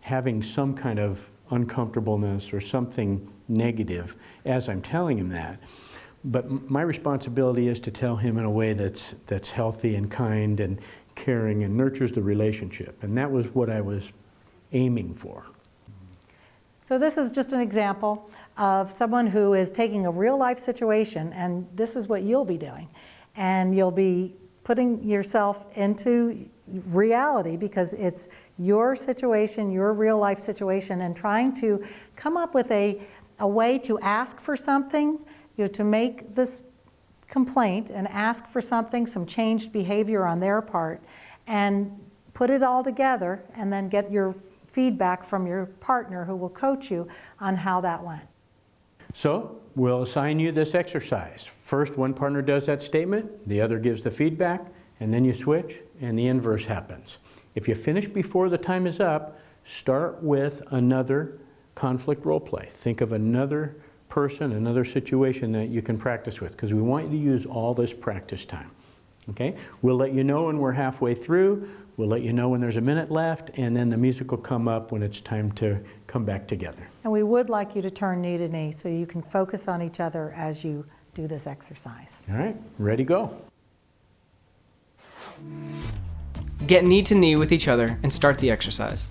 having some kind of uncomfortableness or something negative as I'm telling him that. But my responsibility is to tell him in a way that's healthy and kind and caring and nurtures the relationship. And that was what I was aiming for. So this is just an example of someone who is taking a real life situation, and this is what you'll be doing. And you'll be putting yourself into reality because it's your situation, your real life situation, and trying to come up with a way to ask for something, to make this complaint and ask for something, some changed behavior on their part, and put it all together and then get your feedback from your partner who will coach you on how that went. So we'll assign you this exercise. First, one partner does that statement, the other gives the feedback, and then you switch, and the inverse happens. If you finish before the time is up, start with another conflict role play. Think of another person, another situation that you can practice with, because we want you to use all this practice time. Okay? We'll let you know when we're halfway through, we'll let you know when there's a minute left, and then the music will come up when it's time to come back together. And we would like you to turn knee to knee so you can focus on each other as you do this exercise. All right, ready, go. Get knee to knee with each other and start the exercise.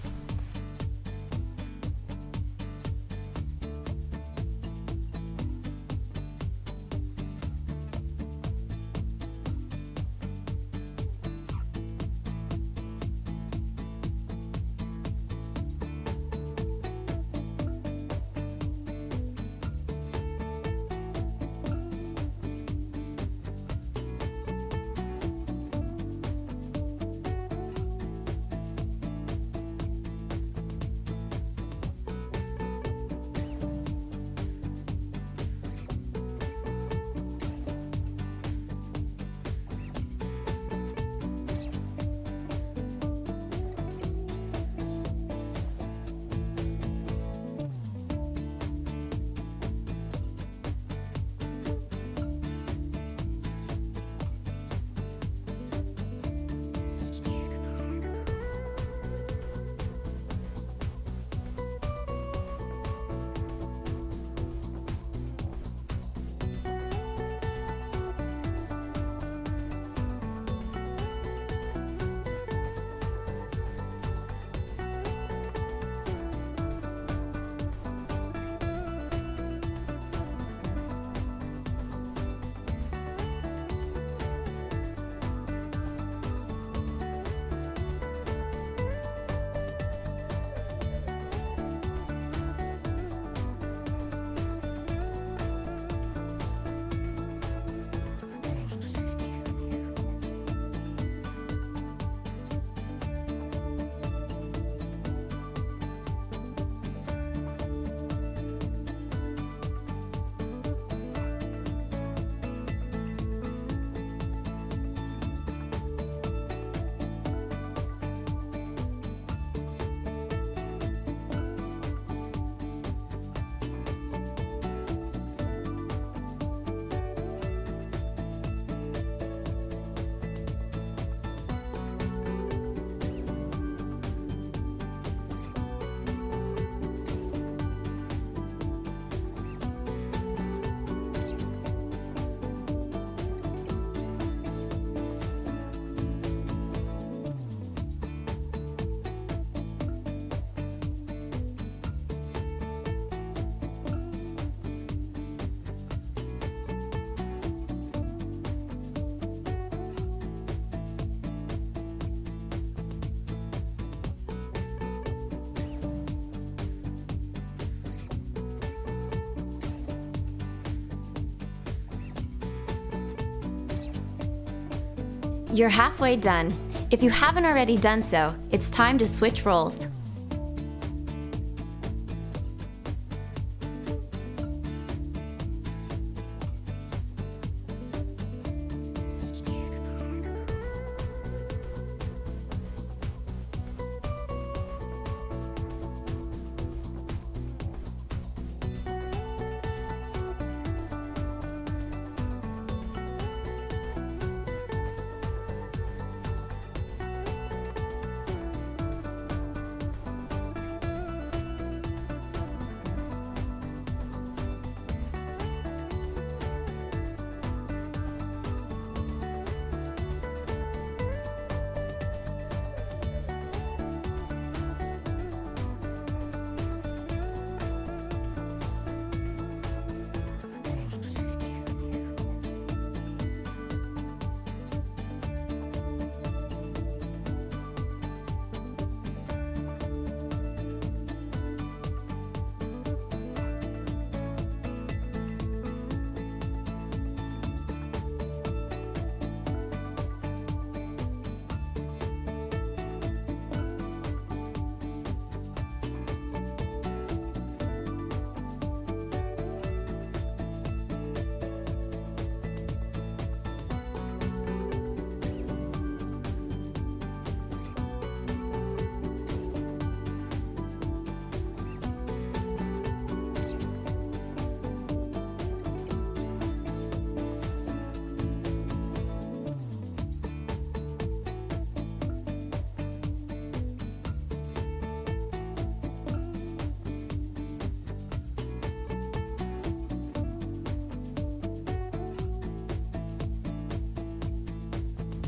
You're halfway done. If you haven't already done so, it's time to switch roles.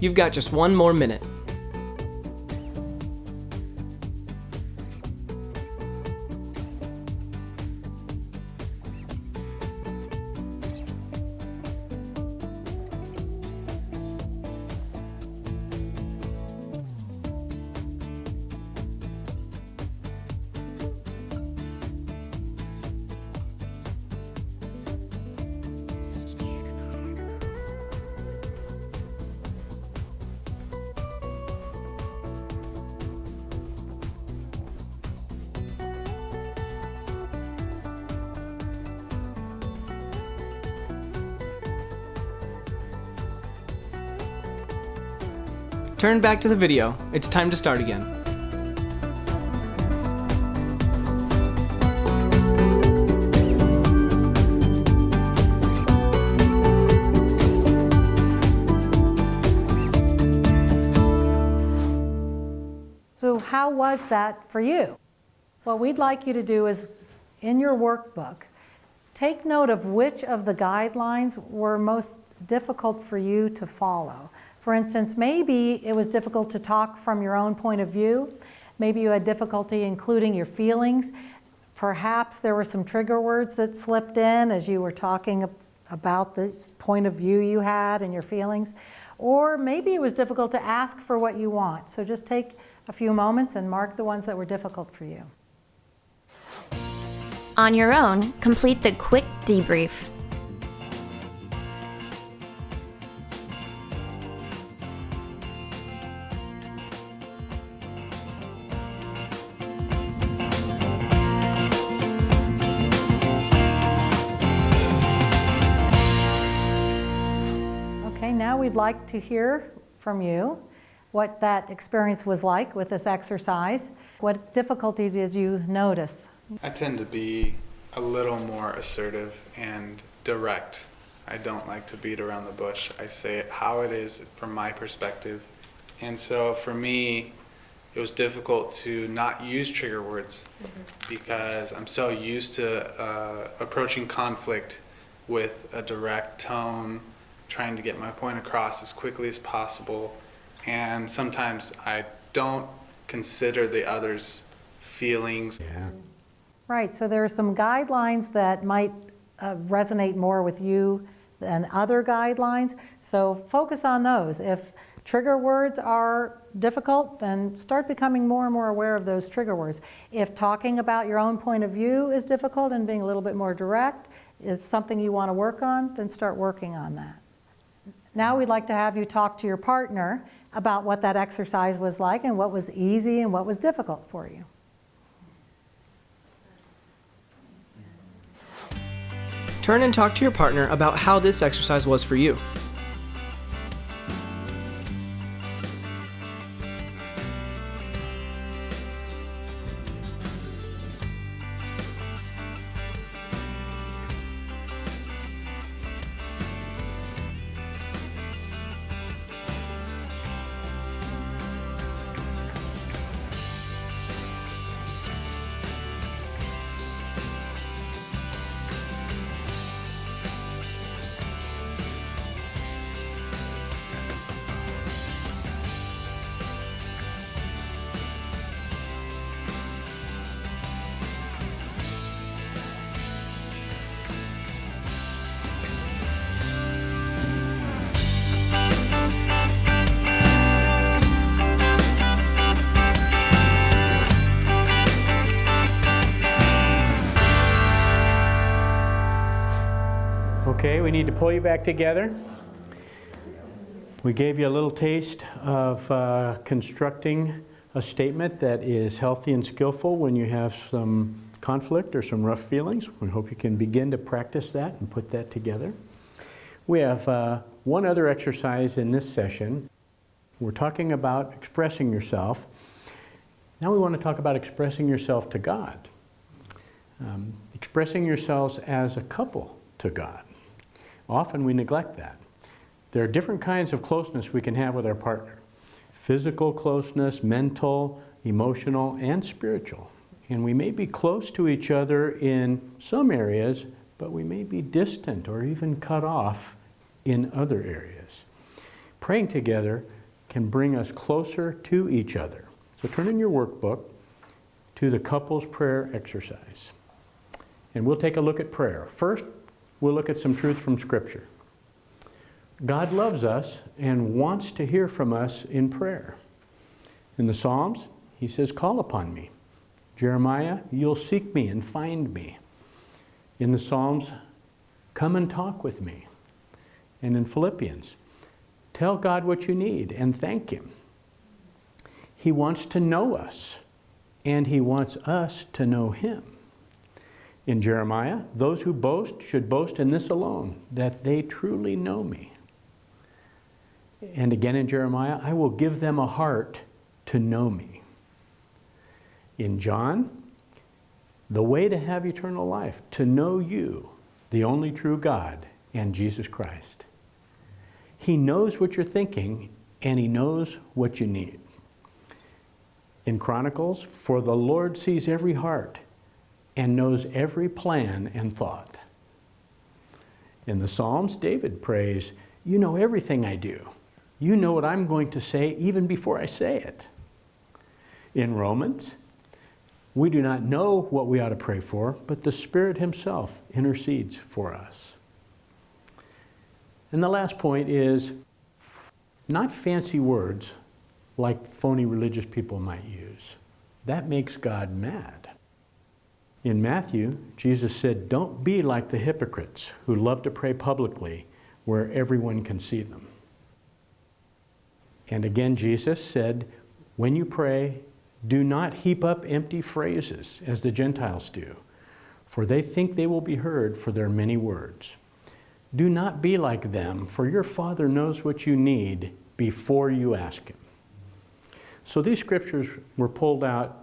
You've got just one more minute. Turn back to the video. It's time to start again. So how was that for you? What we'd like you to do is, in your workbook, take note of which of the guidelines were most difficult for you to follow. For instance, maybe it was difficult to talk from your own point of view. Maybe you had difficulty including your feelings. Perhaps there were some trigger words that slipped in as you were talking about this point of view you had and your feelings. Or maybe it was difficult to ask for what you want. So just take a few moments and mark the ones that were difficult for you. On your own, complete the quick debrief. Okay, now we'd like to hear from you what that experience was like with this exercise. What difficulty did you notice? I tend to be a little more assertive and direct. I don't like to beat around the bush. I say it how it is from my perspective. And so for me, it was difficult to not use trigger words because I'm so used to approaching conflict with a direct tone, trying to get my point across as quickly as possible. And sometimes I don't consider the other's feelings. Yeah. Right, so there are some guidelines that might resonate more with you than other guidelines. So focus on those. If trigger words are difficult, then start becoming more and more aware of those trigger words. If talking about your own point of view is difficult and being a little bit more direct is something you want to work on, then start working on that. Now we'd like to have you talk to your partner about what that exercise was like and what was easy and what was difficult for you. Turn and talk to your partner about how this exercise was for you. Okay, we need to pull you back together. We gave you a little taste of constructing a statement that is healthy and skillful when you have some conflict or some rough feelings. We hope you can begin to practice that and put that together. We have one other exercise in this session. We're talking about expressing yourself. Now we want to talk about expressing yourself to God. Expressing yourselves as a couple to God. Often we neglect that. There are different kinds of closeness we can have with our partner. Physical closeness, mental, emotional, and spiritual. And we may be close to each other in some areas, but we may be distant or even cut off in other areas. Praying together can bring us closer to each other. So turn in your workbook to the couples prayer exercise. And we'll take a look at prayer. First, we'll look at some truth from Scripture. God loves us and wants to hear from us in prayer. In the Psalms, he says, "Call upon me." Jeremiah, "You'll seek me and find me." In the Psalms, "Come and talk with me." And in Philippians, "Tell God what you need and thank Him." He wants to know us, and He wants us to know Him. In Jeremiah, "Those who boast should boast in this alone, that they truly know me." And again in Jeremiah, "I will give them a heart to know me." In John, "The way to have eternal life, to know you, the only true God, and Jesus Christ." He knows what you're thinking, and He knows what you need. In Chronicles, "For the Lord sees every heart and knows every plan and thought." In the Psalms, David prays, "You know everything I do. You know what I'm going to say even before I say it." In Romans, "We do not know what we ought to pray for, but the Spirit Himself intercedes for us." And the last point is not fancy words like phony religious people might use. That makes God mad. In Matthew, Jesus said, "Don't be like the hypocrites who love to pray publicly where everyone can see them." And again, Jesus said, "When you pray, do not heap up empty phrases as the Gentiles do, for they think they will be heard for their many words. Do not be like them, for your Father knows what you need before you ask Him." So these scriptures were pulled out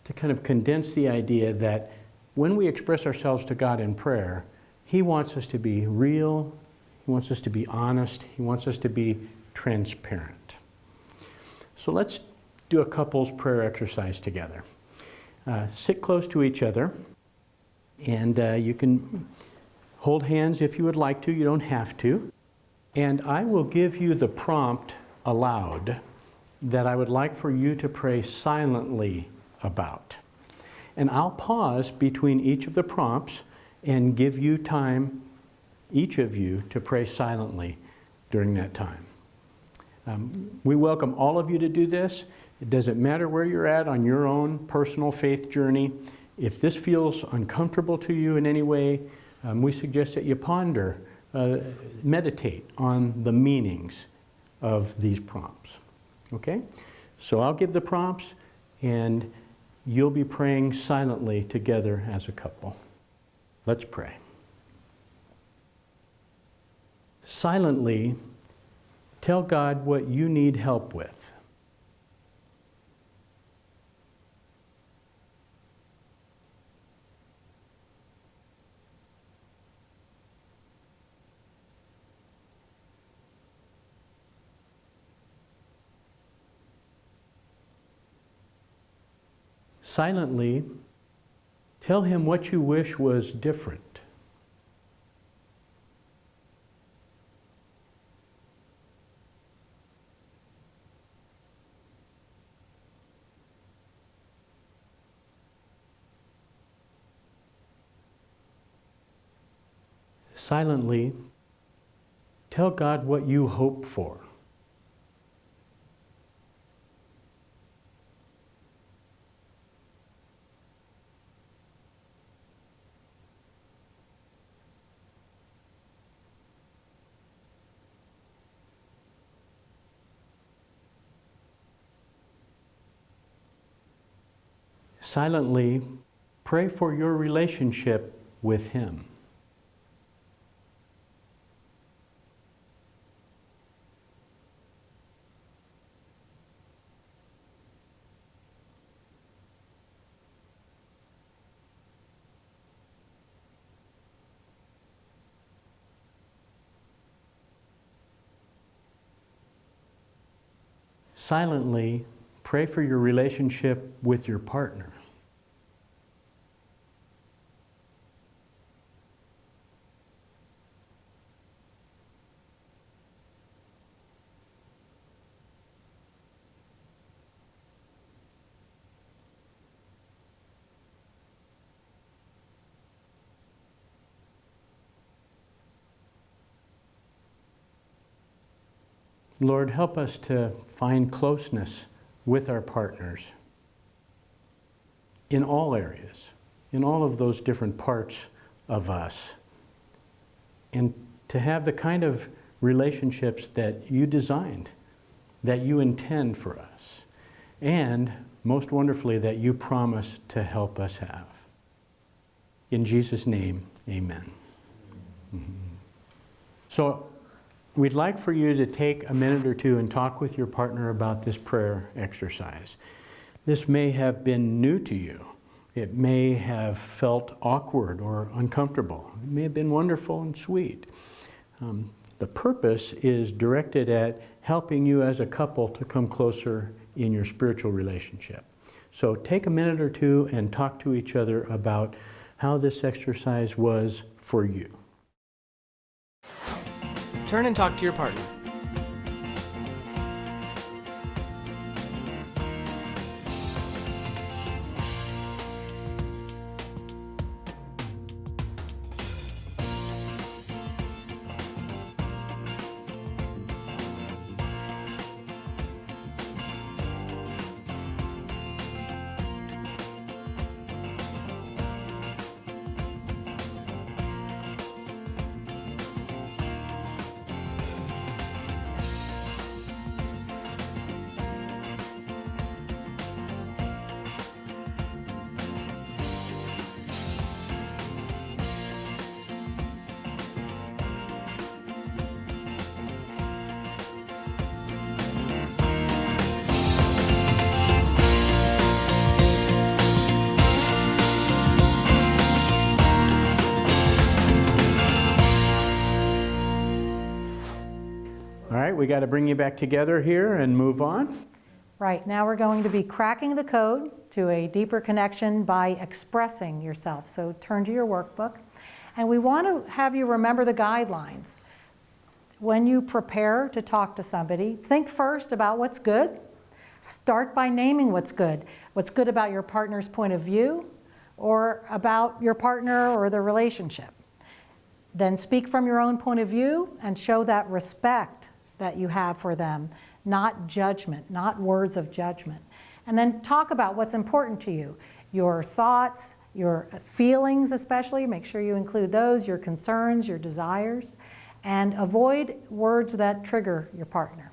to kind of condense the idea that when we express ourselves to God in prayer, He wants us to be real, He wants us to be honest, He wants us to be transparent. So let's do a couples prayer exercise together. Sit close to each other, and you can hold hands if you would like to, you don't have to. And I will give you the prompt aloud that I would like for you to pray silently about. And I'll pause between each of the prompts and give you time, each of you, to pray silently during that time. We welcome all of you to do this. It doesn't matter where you're at on your own personal faith journey. If this feels uncomfortable to you in any way, we suggest that you ponder meditate on the meanings of these prompts. Okay? So I'll give the prompts, and you'll be praying silently together as a couple. Let's pray. Silently, tell God what you need help with. Silently, tell him what you wish was different. Silently, tell God what you hope for. Silently, pray for your relationship with Him. Silently, pray for your relationship with your partner. Lord, help us to find closeness with our partners in all areas, in all of those different parts of us, and to have the kind of relationships that you designed, that you intend for us, and most wonderfully, that you promise to help us have. In Jesus' name, amen. Mm-hmm. So, we'd like for you to take a minute or two and talk with your partner about this prayer exercise. This may have been new to you. It may have felt awkward or uncomfortable. It may have been wonderful and sweet. The purpose is directed at helping you as a couple to come closer in your spiritual relationship. So take a minute or two and talk to each other about how this exercise was for you. Turn and talk to your partner. All right, we got to bring you back together here and move on. Right, now we're going to be cracking the code to a deeper connection by expressing yourself. So turn to your workbook. And we want to have you remember the guidelines. When you prepare to talk to somebody, think first about what's good. Start by naming what's good. What's good about your partner's point of view or about your partner or the relationship. Then speak from your own point of view and show that respect that you have for them, not judgment, not words of judgment. And then talk about what's important to you, your thoughts, your feelings especially, make sure you include those, your concerns, your desires, and avoid words that trigger your partner.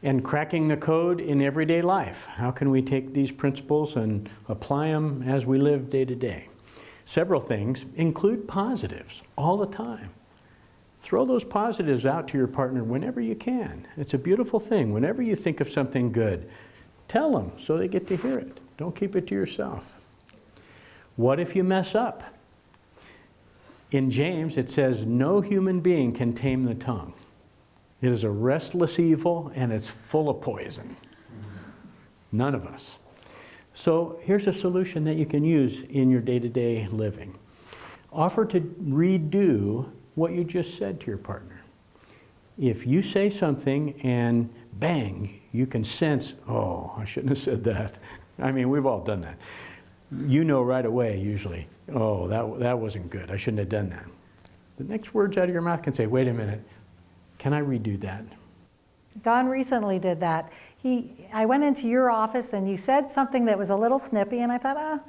And cracking the code in everyday life. How can we take these principles and apply them as we live day to day? Several things. Include positives all the time. Throw those positives out to your partner whenever you can. It's a beautiful thing. Whenever you think of something good, tell them so they get to hear it. Don't keep it to yourself. What if you mess up? In James, it says, no human being can tame the tongue. It is a restless evil and it's full of poison. None of us. So here's a solution that you can use in your day-to-day living. Offer to redo what you just said to your partner. If you say something and bang, you can sense, oh, I shouldn't have said that. I mean, we've all done that. You know right away, usually, oh, that wasn't good. I shouldn't have done that. The next words out of your mouth can say, wait a minute, can I redo that? Don recently did that. I went into your office and you said something that was a little snippy, and I thought,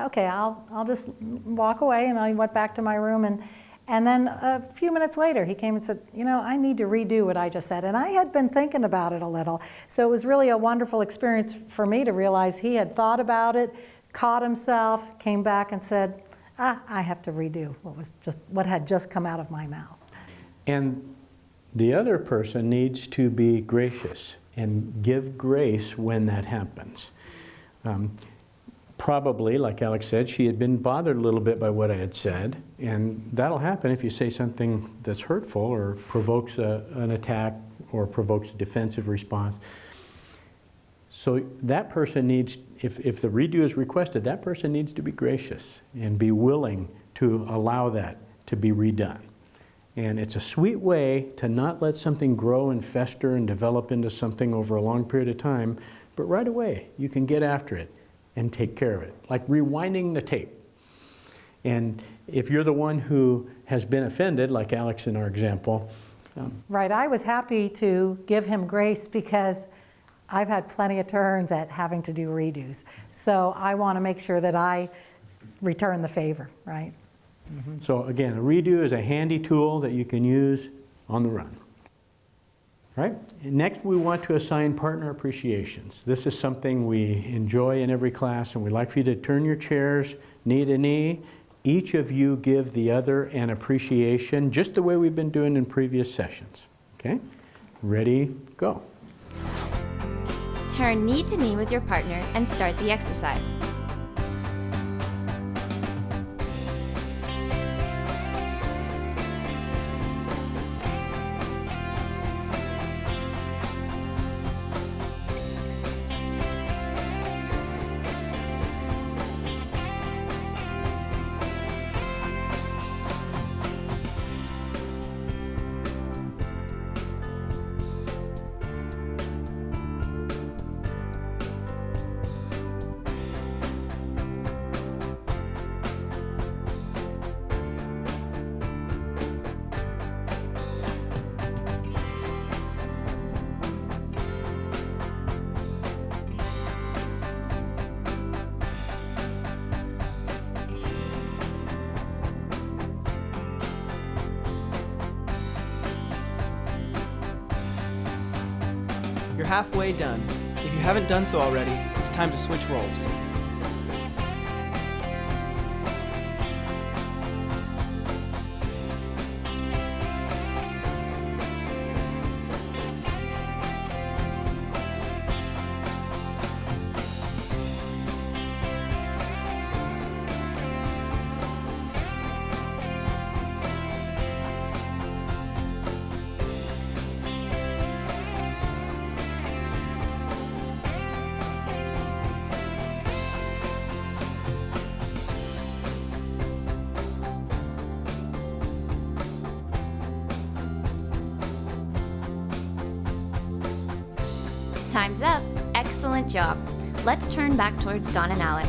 okay, I'll just walk away, and I went back to my room, and then a few minutes later he came and said, I need to redo what I just said. And I had been thinking about it a little. So it was really a wonderful experience for me to realize he had thought about it, caught himself, came back and said, I have to redo what had just come out of my mouth. And the other person needs to be gracious and give grace when that happens. Probably, like Alex said, she had been bothered a little bit by what I had said, and that'll happen if you say something that's hurtful or provokes an attack or provokes a defensive response. So that person needs, if the redo is requested, that person needs to be gracious and be willing to allow that to be redone. And it's a sweet way to not let something grow and fester and develop into something over a long period of time, but right away you can get after it and take care of it, like rewinding the tape. And if you're the one who has been offended, like Alex in our example. Right, I was happy to give him grace because I've had plenty of turns at having to do redos. So I want to make sure that I return the favor, right? So again, a redo is a handy tool that you can use on the run. Right? Next, we want to assign partner appreciations. This is something we enjoy in every class, and we'd like for you to turn your chairs knee to knee. Each of you give the other an appreciation, just the way we've been doing in previous sessions. Okay? Ready, go. Turn knee to knee with your partner and start the exercise. You're halfway done. If you haven't done so already, it's time to switch roles. Time's up. Excellent job. Let's turn back towards Dawn and Alex.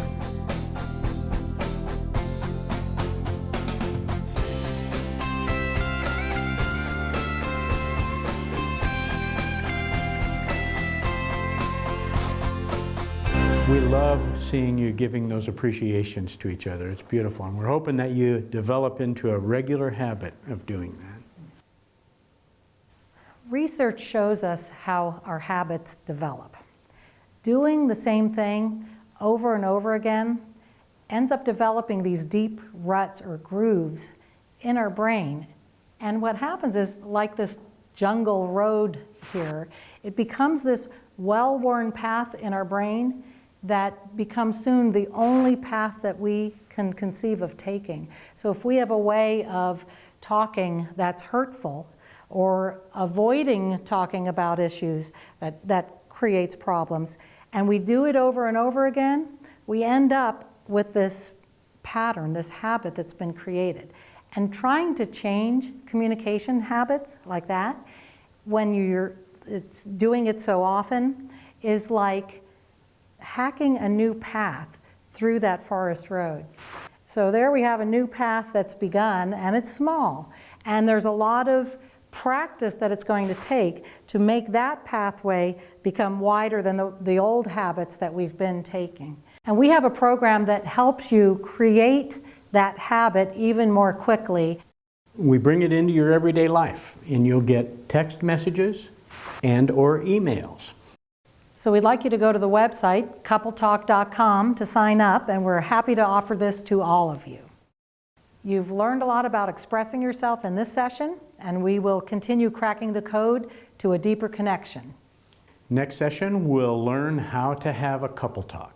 We love seeing you giving those appreciations to each other. It's beautiful. And we're hoping that you develop into a regular habit of doing that. Research shows us how our habits develop. Doing the same thing over and over again ends up developing these deep ruts or grooves in our brain. And what happens is, like this jungle road here, it becomes this well-worn path in our brain that becomes soon the only path that we can conceive of taking. So if we have a way of talking that's hurtful, or avoiding talking about issues that creates problems, and we do it over and over again, we end up with this pattern, this habit that's been created. And trying to change communication habits like that, when it's doing it so often, is like hacking a new path through that forest road. So there we have a new path that's begun, and it's small. And there's a lot of practice that it's going to take to make that pathway become wider than the old habits that we've been taking. And we have a program that helps you create that habit even more quickly. We bring it into your everyday life, and you'll get text messages and or emails. So we'd like you to go to the website, CoupleTalk.com, to sign up, and we're happy to offer this to all of you. You've learned a lot about expressing yourself in this session, and we will continue cracking the code to a deeper connection. Next session, we'll learn how to have a couple talk.